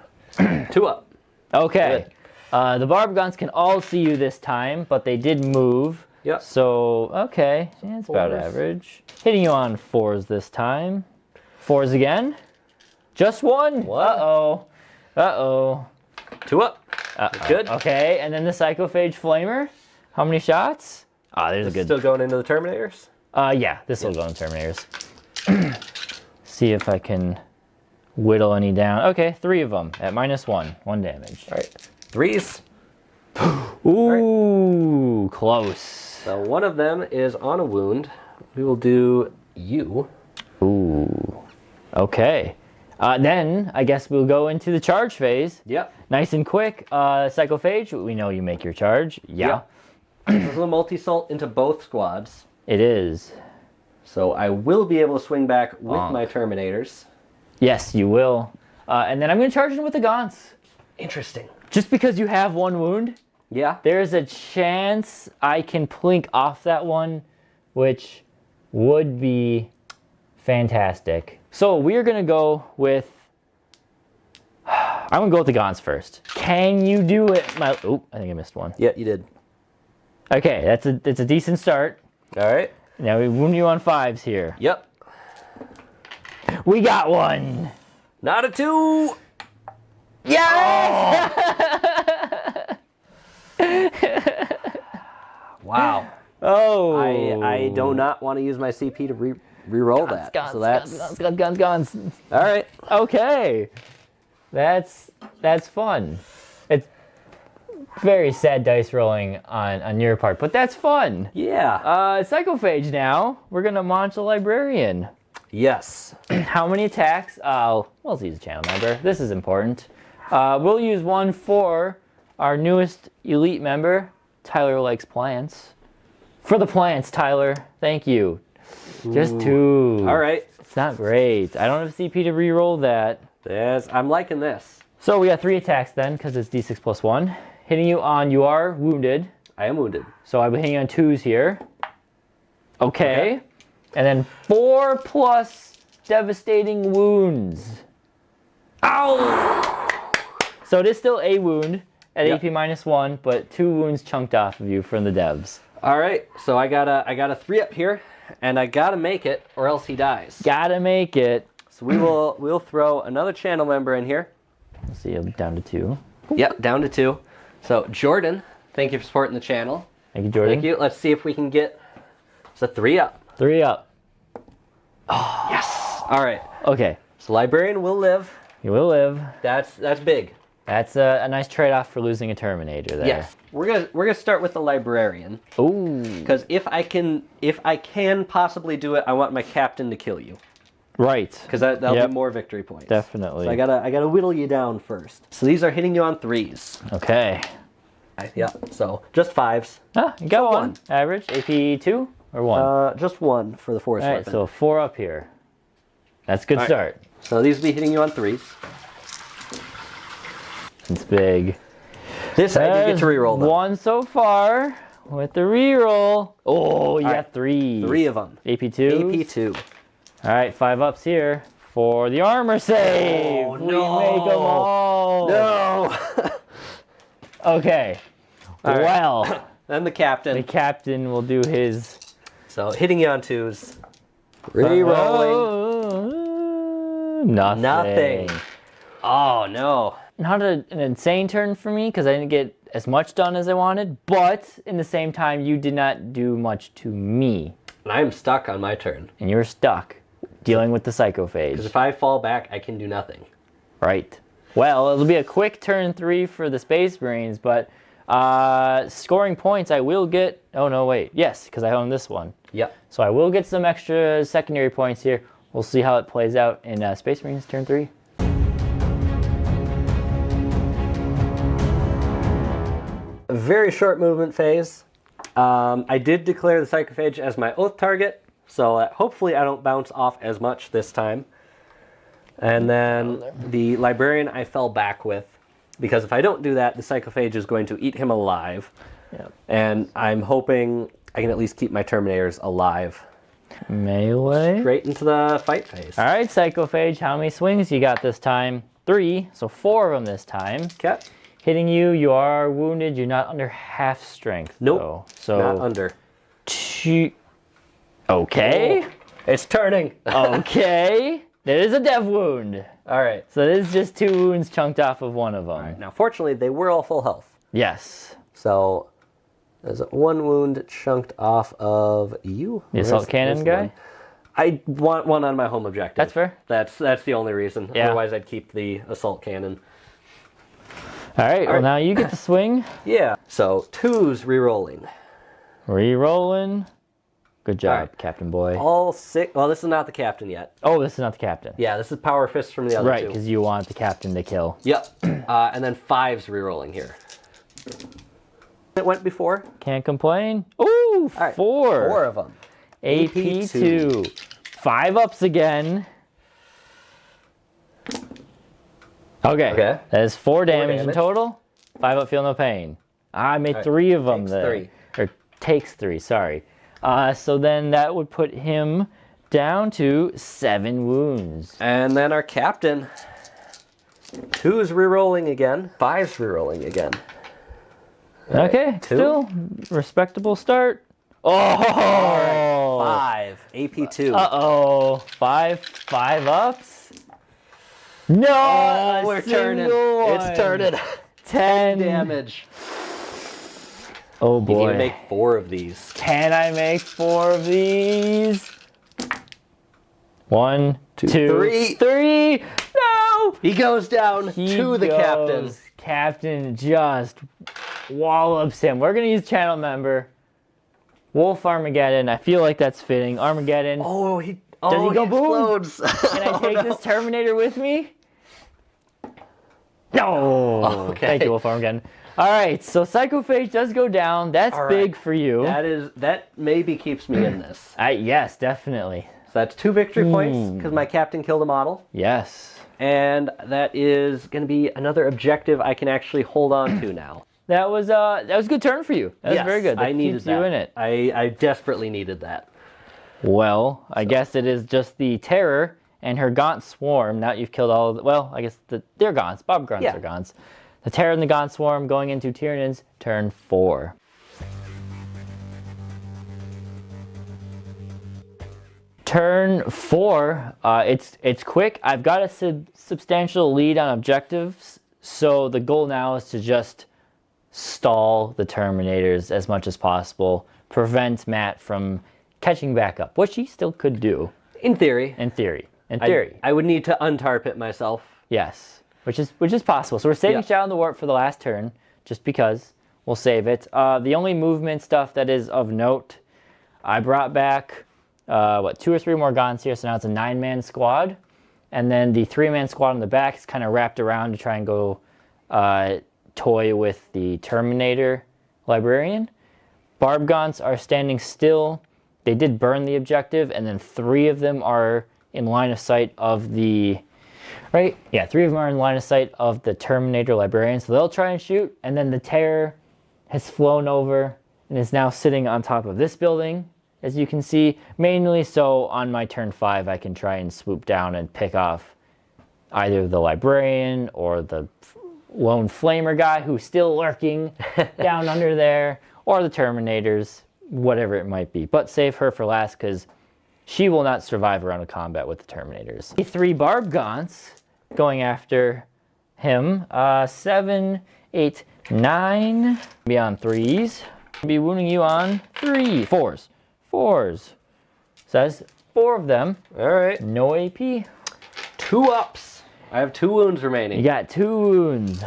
2 up. Okay. The Barb Gaunts can all see you this time, but they did move. Yep. So, okay. Yeah, it's about average. Hitting you on 4s this time. 4s again. Just 1. Uh-oh. Uh-oh. 2 up. Good. Okay, and then the Psychophage Flamer. How many shots? There's a good... Still going into the Terminators? Yeah, this will go in Terminators. See if I can whittle any down. Okay, 3 of them at -1. 1 damage. All right. 3s. Ooh, right. Close. So one of them is on a wound. We will do you. Ooh. Okay. Then I guess we'll go into the charge phase. Yep. Nice and quick. Psychophage, we know you make your charge. Yeah. Yep. This is a multi-salt into both squads. It is. So I will be able to swing back with my Terminators. Yes, you will. And then I'm going to charge in with the Gaunts. Interesting. Just because you have 1 wound, yeah, there's a chance I can plink off that one, which would be fantastic. So we're going to go with... I'm going to go with the Gaunts first. Can you do it? Oh, I think I missed one. Yeah, you did. Okay, that's a decent start. All right. Now we wound you on 5s here. Yep. We got 1. Not a 2. Yes! Oh. Wow. Oh. I do not want to use my CP to re-roll that. Guns. All right. Okay. That's fun. It's very sad dice rolling on your part, but that's fun. Yeah. Psychophage now. We're going to launch a Librarian. Yes. How many attacks? Well, let's use a channel member. This is important. We'll use 1 for our newest elite member. Tyler likes plants. For the plants, Tyler. Thank you. Ooh. Just 2. All right. It's not great. I don't have CP to re-roll that. Yes, I'm liking this. So we got 3 attacks then, because it's D6 plus 1. Hitting you on, you are wounded. I am wounded. So I'll be hitting you on 2s here. Okay. And then 4 plus devastating wounds. Ow! So it is still a wound at AP -1, but 2 wounds chunked off of you from the devs. All right, so I got a 3 up here, and I gotta make it, or else he dies. Gotta make it. So we'll throw another channel member in here. Let's see, I'm down to 2. Yep, down to 2. So Jordan, thank you for supporting the channel. Thank you, Jordan. Thank you. Let's see if we can get. It's a 3 up. 3 up. Oh, yes. All right. Okay. So Librarian will live. He will live. That's big. That's a nice trade-off for losing a Terminator there. Yes. We're gonna start with the Librarian. Ooh. Because if I can possibly do it, I want my captain to kill you. Right. Because that'll be more victory points. Definitely. So I gotta whittle you down first. So these are hitting you on 3s. Okay. Yeah. So just 5s. Ah, you got So one. Average. AP 2 or one? Just one for the force All right, weapon. so 4 up here. That's a good start. So these will be hitting you on 3s. It's big. This I did get to reroll though. 1 so far with the reroll. Oh, you got 3. 3 of them. AP2. AP2. All right, 5 ups here for the armor save. Oh, We no. make them all. No! Okay. All right. Well, Then the captain. the captain will do his. So hitting you on 2s. Rerolling. Oh, nothing. Nothing. Oh no. Not an insane turn for me because I didn't get as much done as I wanted, but in the same time, you did not do much to me. And I'm stuck on my turn. And you're stuck dealing with the Because psychophage. if I fall back, I can do nothing. Right. Well, it'll be a quick turn 3 for the Space Marines, but scoring points I will get. Oh, no, wait. Yes, because I own this one. Yep. So I will get some extra secondary points here. We'll see how it plays out in Space Marines turn 3. A very short movement phase. I did declare the psychophage as my oath target, so that hopefully I don't bounce off as much this time. And then the librarian I fell back with, because if I don't do that, the psychophage is going to eat him alive. Yep. And I'm hoping I can at least keep my Terminators alive. Melee. Straight into the fight phase. All right, Psychophage, how many swings you got this time? 3, so 4 of them this time. Okay. Hitting you, you are wounded. You're not under half strength. Nope. Though. So Not under. 2. Okay. Oh, it's turning. Okay. There is a dev wound. All right. So this is just 2 wounds chunked off of one of them. Now, fortunately, they were all full health. Yes. So there's 1 wound chunked off of you. The assault cannon guy? One? I want one on my home objective. That's fair. That's the only reason. Yeah. Otherwise, I'd keep the assault cannon. All right, well, right. now you get to swing. Yeah. So 2s re-rolling. Re-rolling. Good job, All right. Captain Boy. All 6. Well, this is not the captain yet. Oh, this is not the captain. Yeah, this is power fist from the other Right, 2. because you want the captain to kill. Yep. And then 5s re-rolling here. It went before. Can't complain. Ooh, All right. 4. 4 of them. AP2. 5 ups again. Okay. That is 4 damage in damage. total. 5 up, feel no pain. I made All right. 3 of them Takes there. 3. Or takes 3, sorry. So then that would put him down to 7 wounds. And then our captain. 2s re-rolling again. 5s re-rolling again. Okay, 2. still respectable start. Oh! 5. AP2. Uh-oh. 5 ups. No! Oh, we're turning. It's turning. 10 damage. Oh You boy. need to make 4 of these. Can I make 4 of these? 1, 2, 3. 3. No! He goes down He to the captain. goes. Captain just wallops him. We're going to use channel member. Wolf Armageddon. I feel like that's fitting. Armageddon. Oh, he Does he go boom? explodes. Can I take this Terminator with me? No. Okay. Thank you, Wolf Armageddon. All right, so Psychophage does go down. That's All big right. for you. That maybe keeps me in this. Yes, definitely. So that's 2 victory points because my captain killed a model. Yes. And that is going to be another objective I can actually hold on to now. That was a good turn for you. That was very good. That I needed keeps that. you in it. I desperately needed that. Well, I guess it is just the Terror and her Gaunt Swarm. Now that you've killed all of the, well, I guess they're Gaunts. Bob Grunts are Gaunts. The Terror and the Gaunt Swarm going into Tyranids turn 4. Turn 4, it's quick. I've got a substantial lead on objectives, so the goal now is to just stall the Terminators as much as possible, prevent Matt from catching back up, which he still could do. In theory. In theory. In theory. I would need to untarp it myself. Yes, which is possible. So we're saving Shadow in the Warp for the last turn, just because. We'll save it. The only movement stuff that is of note, I brought back, 2 or 3 more Gaunts here, so now it's a 9-man squad. And then the 3-man squad on the back is kind of wrapped around to try and go toy with the Terminator Librarian. Barb Gaunts are standing still they did burn the objective, and then 3 of them are in line of sight of the, right? Yeah, 3 of them are in line of sight of the Terminator Librarian, so they'll try and shoot, and then the Terror has flown over and is now sitting on top of this building, as you can see, mainly so on my turn 5 I can try and swoop down and pick off either the Librarian or the lone flamer guy who's still lurking down under there, or the Terminators, whatever it might be. But save her for last because she will not survive a round of combat with the Terminators. 3 Barb Gaunts going after him. 7, 8, 9. Be on 3s. Be wounding you on 4s. 4s. So that's 4 of them. All right. No AP. 2 ups. I have 2 wounds remaining. You got 2 wounds.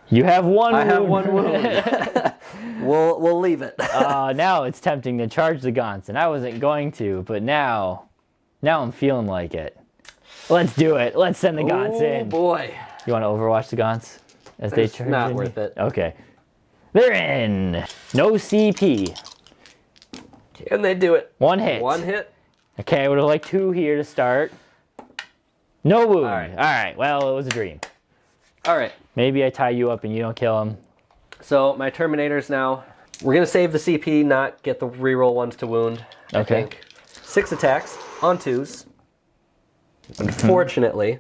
You have 1 wound. I have 1 wound. We'll leave it. Now it's tempting to charge the Gaunts, and I wasn't going to, but now I'm feeling like it. Let's do it. Let's send the Gaunts in. Oh boy. You want to overwatch the Gaunts as they charge? Not worth it. Okay. They're in. No CP. Can they do it? 1 hit. 1 hit. Okay, I would have liked 2 here to start. No wound. All right. Well, it was a dream. All right. Maybe I tie you up and you don't kill him. So my Terminators now. We're gonna save the CP, not get the reroll ones to wound. Okay. I think. 6 attacks on 2s. Unfortunately.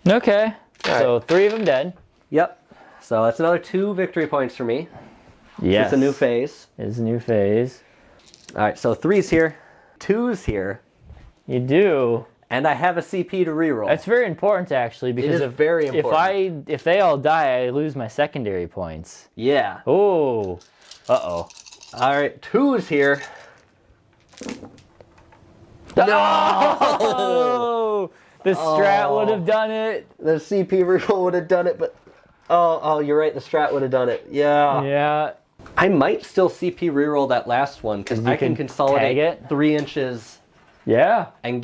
Okay. All So 3 of them dead. Yep. So that's another 2 victory points for me. Yes. It's a new phase. It's a new phase. All right. So 3s here, 2s here, You do. and I have a CP to reroll. That's very important actually, because is very important. if they all die, I lose my secondary points. Yeah. Oh. Uh-oh. All right. 2s here. No! The strat would have done it. The CP reroll would have done it, but oh, you're right. The strat would have done it. Yeah. Yeah. I might still CP reroll that last one because I can can consolidate tag it? 3 inches Yeah. and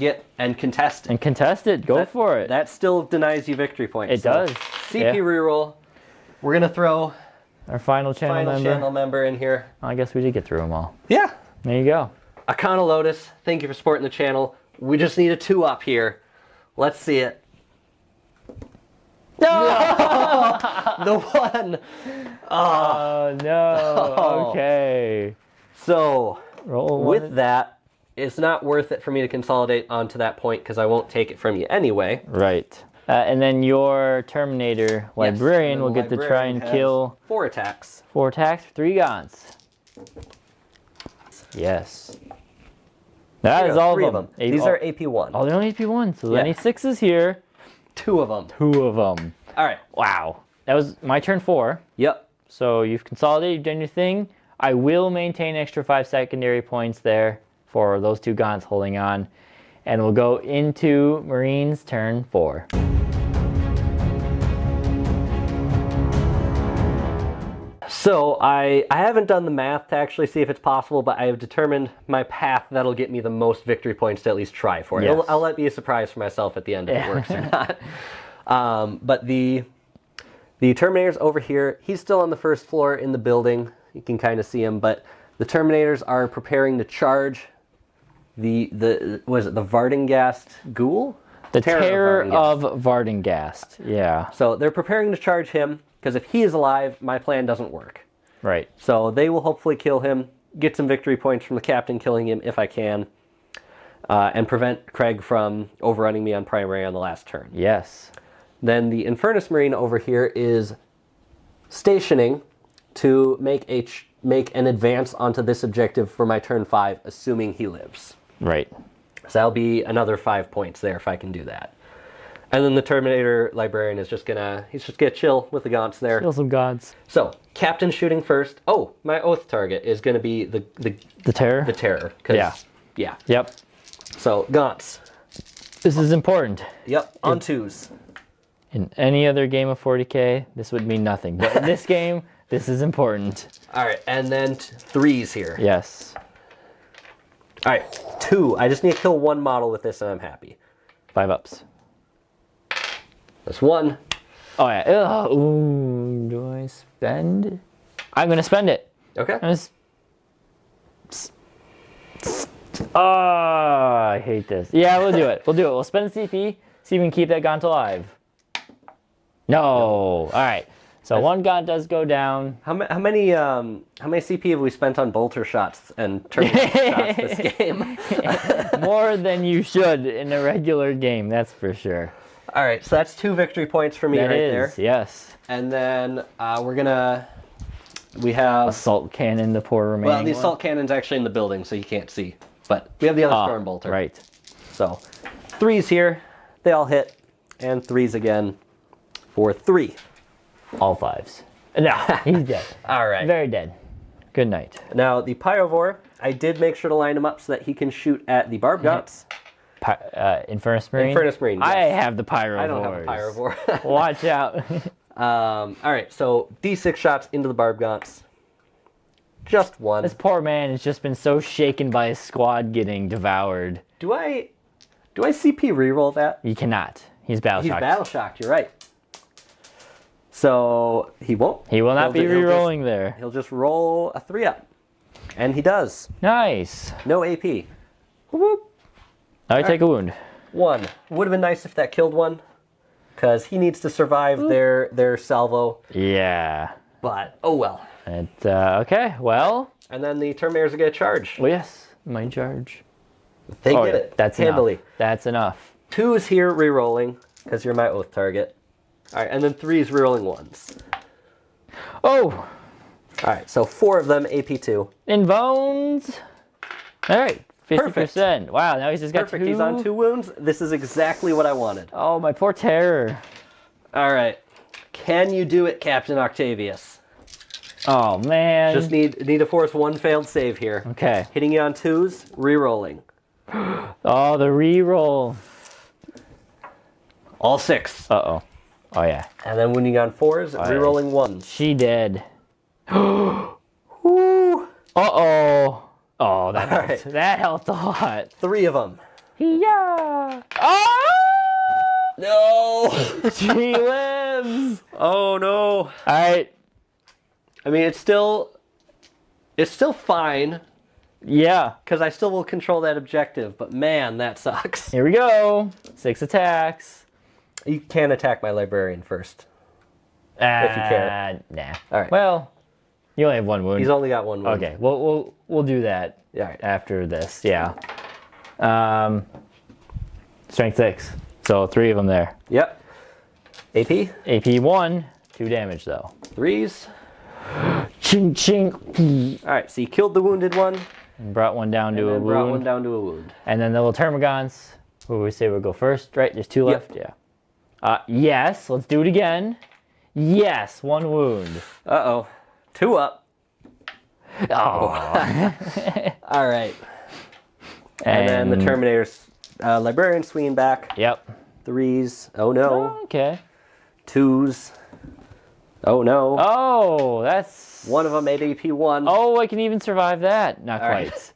contest it. And contest it. Go for it. That still denies you victory points. It does. CP Yeah. reroll. We're gonna throw Our final channel final member. channel member in here. I guess we did get through them all. Yeah. There you go. Akana Lotus. Thank you for supporting the channel. We just need a 2 up here. Let's see it. No! The 1. Oh, no. Okay. So Roll with one. that, it's not worth it for me to consolidate onto that point because I won't take it from you anyway. Right. And then your Terminator Librarian Yes, will the get to try Librarian and has kill 4 attacks. 4 attacks for 3 Gaunts. Yes. That is all 3 of them. These are AP1. Oh, they're only AP1, so Yeah. any 6s here. 2 of them. 2 of them. All right. Wow. That was my turn 4. Yep. So you've consolidated, you've done your thing. I will maintain extra 5 secondary points there for those 2 Gaunts holding on. And we'll go into Marine's turn 4. So I haven't done the math to actually see if it's possible, but I have determined my path that'll get me the most victory points to at least try for it. Yes. I'll let be a surprise for myself at the end if it works or not. But the Terminator's over here. He's still on the first floor in the building. You can kind of see him, but the Terminators are preparing to charge the Vardengast Ghoul? The Terror Vardengast. of Vardengast. Yeah. So they're preparing to charge him, because if he is alive, my plan doesn't work. Right. So they will hopefully kill him, get some victory points from the captain killing him if I can, and prevent Craig from overrunning me on primary on the last turn. Yes. Then the Infernus Marine over here is stationing to make an advance onto this objective for my turn 5, assuming he lives. Right. So that'll be another 5 points there if I can do that. And then the Terminator Librarian is just gonna chill with the Gaunts there. Kill some gods. So, Captain shooting first. Oh, my oath target is gonna be the Terror? The Terror. Yeah. Yep. So, Gaunts. This is important. Yep, on 2s. In any other game of 40k, this would mean nothing. But in this game, this is important. Alright, and then 3s here. Yes. Alright, 2. I just need to kill 1 model with this and I'm happy. 5 ups. That's 1. Oh, yeah. Ugh. Ooh, do I spend? I'm going to spend it. Okay. Oh, I hate this. Yeah, we'll do it. We'll spend CP, see if we can keep that Gaunt alive. No. All right. So one Gaunt does go down. How many CP have we spent on bolter shots and terminator shots this game? More than you should in a regular game, that's for sure. All right, so that's 2 victory points for me there. Yes. And then we have Assault cannon, the poor remaining Well, the assault cannon's actually in the building, so you can't see. But we have the other storm bolter. Right. So 3s here, they all hit, and 3s again for 3. All 5s. No, he's dead. All right. Very dead. Good night. Now, the Pyrovore, I did make sure to line him up so that he can shoot at the Barb Gaunts. Infernus Marine? Infernus Marine, yes. I have the Pyrovores. I don't have a Pyrovore. Watch out. All right, so D6 shots into the Barb Gaunts. Just 1. This poor man has just been so shaken by his squad getting devoured. Do I CP reroll that? You cannot. He's battle He's shocked. battle shocked, you're right. So he won't. He will not be re-rolling there. He'll just roll a 3-up. And he does. Nice. No AP. Whoop. I take a wound. 1. Would have been nice if that killed 1. Because he needs to survive their salvo. Yeah. But, oh well. Okay, well. And then the Terminators are going to charge. Well, yes, my charge. They get it. That's handily. Enough. That's enough. 2s here re-rolling, because you're my oath target. All right, and then 3s re-rolling 1s. Oh! All right, so 4 of them, AP2. In bones. All right, 50%. Perfect. Wow, now he's just got Perfect, 2. he's on 2 wounds. This is exactly what I wanted. Oh, my poor terror. All right, can you do it, Captain Octavius? Oh, man. Just need to force 1 failed save here. Okay. Hitting you on 2s, re-rolling. Oh, the re-roll. All 6. Uh-oh. Oh, yeah. And then when you on 4s, re-rolling 1s. She dead. Woo! Uh-oh. Oh, that helped. right. That helped a lot. 3 of them. Yeah. Oh! No! She lives. Oh, no. All right. I mean, it's still fine, Yeah. because I still will control that objective, but man, that sucks. Here we go. 6 attacks. You can attack my librarian first. If you care. Nah. All right. Well, you only have 1 wound. He's only got 1 wound. Okay. We'll do that. Yeah, all right. After this. Yeah. Strength 6. So 3 of them there. Yep. AP? AP 1. 2 damage though. 3s. Ching ching. All right, so you killed the wounded one. And brought one down to a And brought wound. one down to a wound. And then the little Termagants. Who we say we'll go first, right? There's 2 left. Yep. Yeah. Yes. Let's do it again. Yes. 1 wound. Uh-oh. 2 up. Oh. All right. And then the Terminator's librarian swinging back. Yep. 3s. Oh, no. Okay. 2s. Oh, no. Oh, that's... One of them made AP 1. Oh, I can even survive that. Not All quite. right.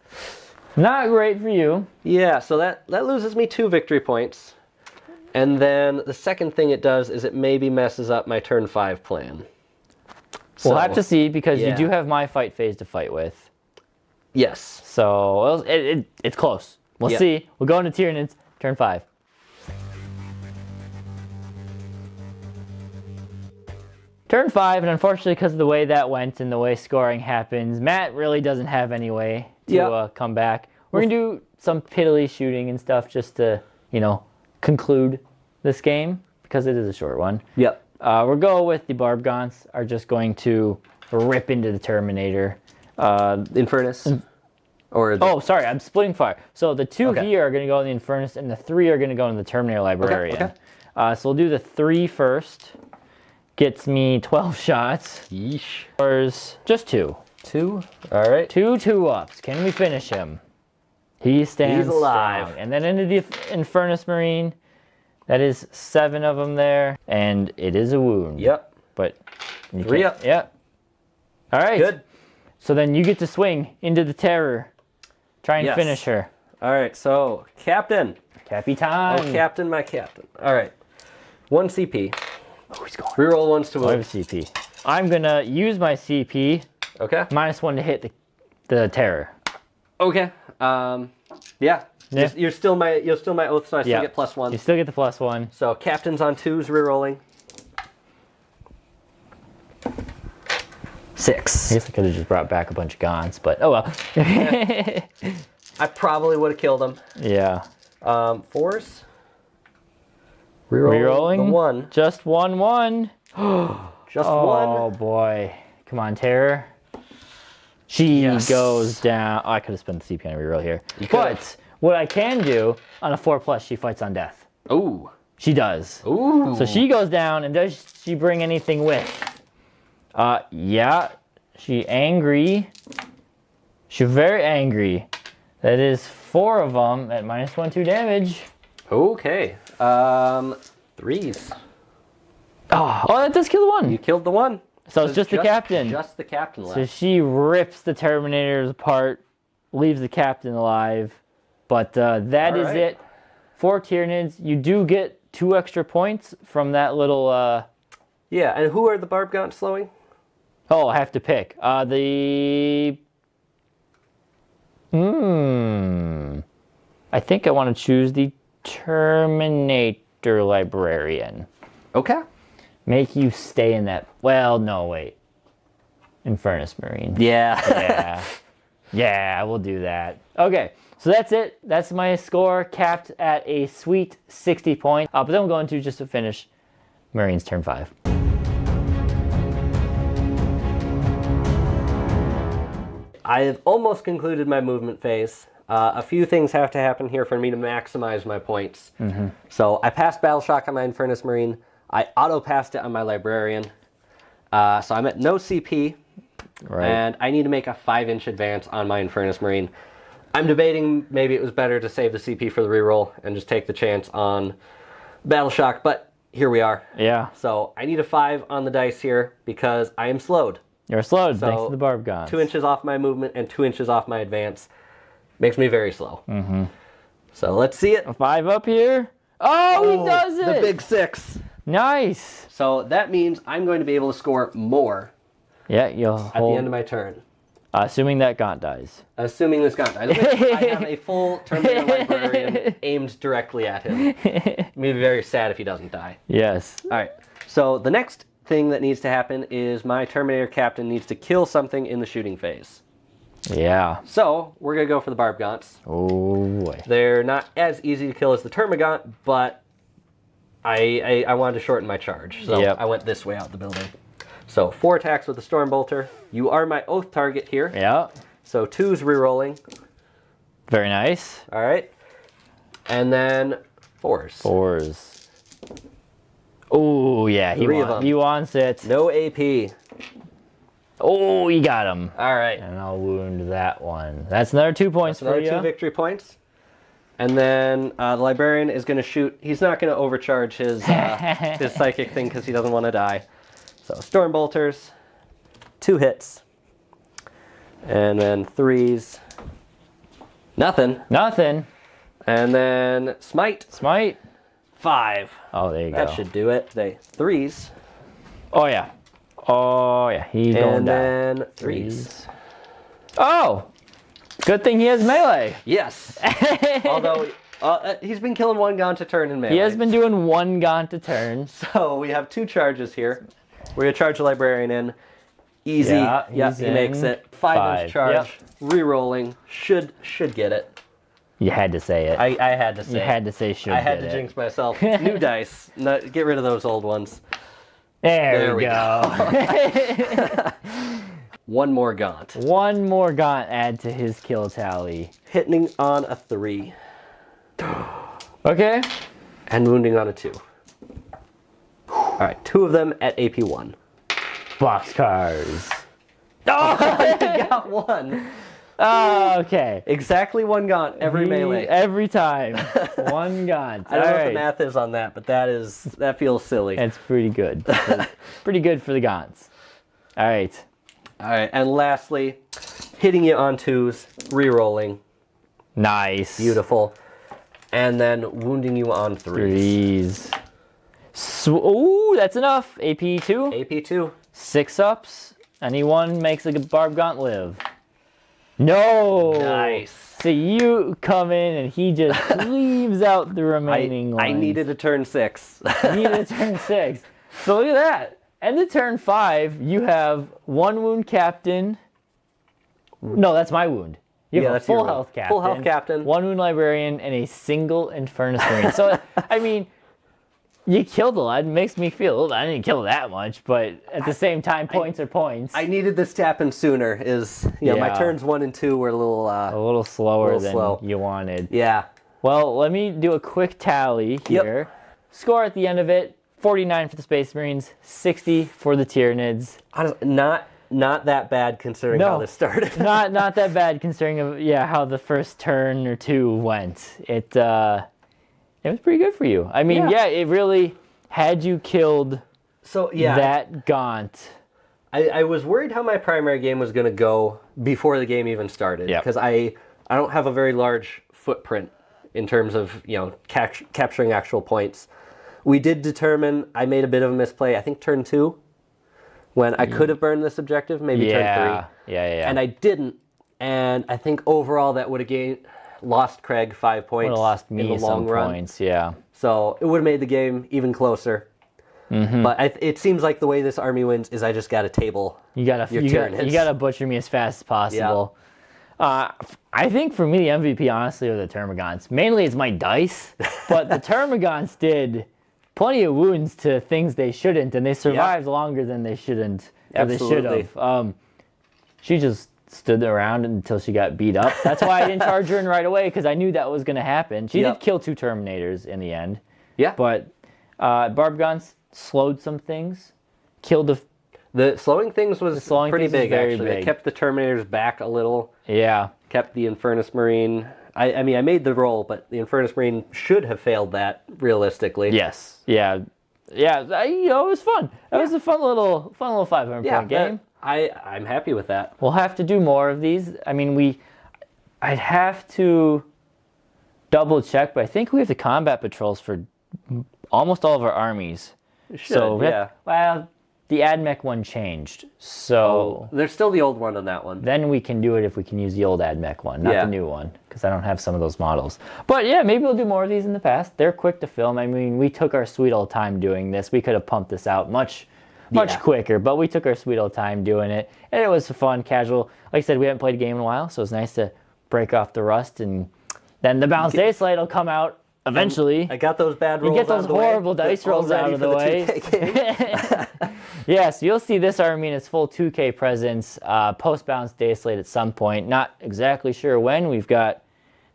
Not great for you. Yeah, so that loses me 2 victory points. And then the second thing it does is it maybe messes up my turn 5 plan. We'll have to see, because yeah. you do have my fight phase to fight with. Yes. So well, it's close. We'll Yep. see. We'll go into Tyranids, turn 5. Turn 5, and unfortunately, because of the way that went and the way scoring happens, Matt really doesn't have any way to come back. We're going to do some piddly shooting and stuff just to, conclude this game, because it is a short one. Yep. We'll go with the Barb Gaunts are just going to rip into the Terminator. Infernus? Oh, sorry, I'm splitting fire. So the 2 Okay. here are going to go in the Infernus, and the 3 are going to go in the Terminator Librarian. Okay. So we'll do the 3 first. Gets me 12 shots. Yeesh. Yours, just 2. 2. All right. 2 2-ups. Can we finish him? He stands He's alive. strong. And then into the Infernus Marine. That is 7 of them there. And it is a wound. Yep. But you 3 can't- up. Yep. All right. Good. So then you get to swing into the Terror. Try and Yes. finish her. All right, so Captain. Capitan. Oh, Captain, my Captain. All right. 1 CP. Oh, he's going. Reroll 1s to I have a wound. CP. I'm going to use my CP. Okay. -1 to hit the Terror. Okay. Yeah. You're still my oath, so I still get +1. You still get the +1. So captain's on 2s, rerolling. 6. I guess I could have just brought back a bunch of Gaunts, but oh well. I probably would have killed him. Yeah. 4s. Rerolling. The 1. Just 1/1. Just 1. Oh boy. Come on, Terror. She goes down. Oh, I could have spent the CP on a reroll here. But what I can do on a 4+, she fights on death. Ooh. She does. Ooh. So she goes down, and does she bring anything with? Yeah. She angry. She's very angry. That is 4 of them at -1/2 damage. Okay. 3s. Oh, that does kill the 1. You killed the 1. So it's just the captain. Just the captain left. So she rips the Terminators apart, leaves the captain alive. But that is it for Tyranids. You do get 2 extra points from that little... Yeah, and who are the Barb Gaunt slowing? Oh, I have to pick. I think I want to choose the Terminator Librarian. Okay. Make you stay in that... Well, no, wait. Infernus Marine. Yeah. Yeah, I will do that. Okay, so that's it. That's my score, capped at a sweet 60 points. But then we'll go into just to finish Marines turn 5. I have almost concluded my movement phase. A few things have to happen here for me to maximize my points. So I passed Battle Shock on my Infernus Marine. I auto-passed it on my Librarian. So I'm at no CP. Right. And I need to make a 5-inch advance on my Infernus Marine. I'm debating maybe it was better to save the CP for the reroll and just take the chance on Battle Shock, but here we are. Yeah. So I need a 5 on the dice here because I am slowed. You're slowed, So, thanks to the Barb Gaunts. 2 inches off my movement and 2 inches off my advance. Makes me very slow. So let's see it. A 5 up here. Oh, he does it! The big 6. Nice. So that means I'm going to be able to score more Yeah, you'll at the hold... end of my turn. assuming that Gaunt dies. Assuming this Gaunt dies. I have a full Terminator Librarian aimed directly at him. I'd be very sad if he doesn't die. Yes. All right. So the next thing that needs to happen is my Terminator Captain needs to kill something in the shooting phase. Yeah. So we're going to go for the Barb Gaunts. Oh, boy. They're not as easy to kill as the Termagaunt, but I wanted to shorten my charge. So I went this way out the building. So 4 attacks with the Stormbolter. You are my oath target here. Yeah. So 2s rerolling. Very nice. All right. And then 4s. 4s. Oh, yeah. He 3 of them. He wants it. No AP. Oh, you got him. All right. And I'll wound that one. That's another 2 points for Another you. 2 victory points. And then the Librarian is going to shoot. He's not going to overcharge his his psychic thing because he doesn't want to die. So Stormbolters, 2 hits. And then 3s. Nothing. Nothing. And then Smite. Smite. 5. Oh, there you go. That should do it. 3s. Oh, yeah. Oh, yeah. He's going down. And then 3s. Oh! Good thing he has melee. Yes. Although he's been killing 1 Gaunt a turn in melee. He has been doing 1 Gaunt a turn. So we have 2 charges here. We're going to charge the Librarian in. Easy. Yeah, he makes it. 5-inch charge. Yep. Rerolling. Should get it. You had to say it. I had to say You it. had to say should I had get to it. jinx myself. New dice. No, get rid of those old ones. There we go. 1 more Gaunt. 1 more Gaunt add to his kill tally. Hitting on a 3. Okay. And wounding on a 2. All right, 2 of them at AP1. Boxcars. Oh, you got 1. Oh, okay. Exactly 1 Gaunt every melee. Every time. 1 Gaunt. I don't know what the math is on that, but that feels silly. That's pretty good. Pretty good for the Gaunts. All right. All right, and lastly, hitting you on 2s, rerolling. Nice. Beautiful. And then wounding you on 3s. 3s. Ooh, that's enough. AP2. AP2. 6 ups. Anyone makes a Barb Gaunt live. No. Nice. So you come in and he just leaves out the remaining I lines. needed a turn 6. You needed a turn 6. So look at that. And the turn 5, you have 1 wound captain. No, that's my wound. You have a that's your full wound. health captain. Full health captain. 1 wound librarian and a single Infernus Marine. So, I mean, you killed a lot. It makes me feel, I didn't kill that much, but at the same time, points are points. I needed this to happen sooner. My Yeah. turns 1 and 2 were a little slower than slow. you wanted. Yeah. Well, let me do a quick tally here. Score at the end of it, 49 for the Space Marines, 60 for the Tyranids. Honestly, not that bad considering how this started. not that bad considering how the first turn or two went. It was pretty good for you. I mean, it really had you killed that gaunt. I was worried how my primary game was going to go before the game even started because I don't have a very large footprint in terms of capturing actual points. We did determine I made a bit of a misplay. I think turn 2 when I could have burned this objective, maybe turn 3. Yeah. And I didn't. And I think overall that would have lost Craig 5 points. Would have lost me in the long some run. points, yeah. So it would have made the game even closer. Mm-hmm. But it seems like the way this army wins is I just got to table you gotta butcher me as fast as possible. Yeah. I think for me the MVP honestly are the Termagants. Mainly it's my dice, but the Termagants did plenty of wounds to things they shouldn't, and they survived longer than they shouldn't. Absolutely. They should have. She just stood around until she got beat up. That's why I didn't charge her in right away, because I knew that was going to happen. She did kill 2 Terminators in the end. Yeah. But Barbagans slowed some things, killed the slowing things was pretty big, actually. Big. It kept the Terminators back a little. Yeah. Kept the Infernus Marine. I mean, I made the roll, but the Infernus Marine should have failed that realistically. Yes. Yeah. Yeah. It was fun. It was a fun little 500 point game. I'm happy with that. We'll have to do more of these. I mean, I'd have to double check, but I think we have the combat patrols for almost all of our armies. Well, the AdMech one changed, so there's still the old one on that one. Then we can do it if we can use the old AdMech one, not the new one, because I don't have some of those models. But yeah, maybe we'll do more of these in the past. They're quick to film. I mean, we took our sweet old time doing this. We could have pumped this out much quicker, but we took our sweet old time doing it, and it was fun, casual. Like I said, we haven't played a game in a while, so it's nice to break off the rust, and then the Balance Dataslate will come out eventually. I got those bad rolls. You get those horrible dice rolls out of the way. Yes, you'll see this army in its full 2K presence post Balance Dataslate at some point. Not exactly sure when. We've got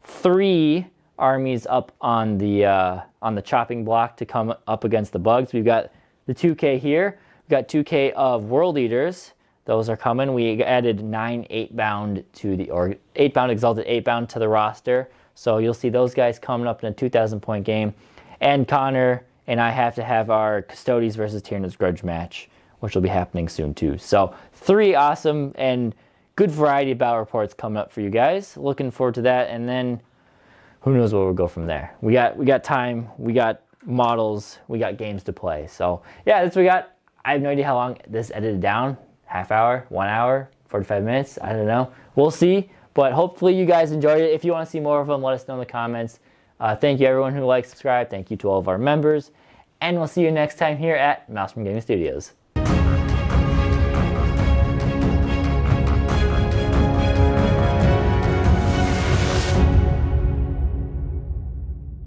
3 armies up on the chopping block to come up against the bugs. We've got the 2K here. We've got 2K of World Eaters. Those are coming. We added 9 8-bound or 8-bound Exalted 8-bound to the roster. So you'll see those guys coming up in a 2,000 point game. And Connor and I have to have our Custodes versus Tyranids Grudge match, which will be happening soon too. So 3 awesome and good variety of battle reports coming up for you guys. Looking forward to that. And then who knows where we'll go from there. We got time, we got models, we got games to play. So yeah, that's what we got. I have no idea how long this edited down. Half hour, 1 hour, 45 minutes. I don't know. We'll see. But hopefully you guys enjoyed it. If you want to see more of them, let us know in the comments. Thank you everyone who liked, subscribed. Thank you to all of our members. And we'll see you next time here at Maelstrom Gaming Studios.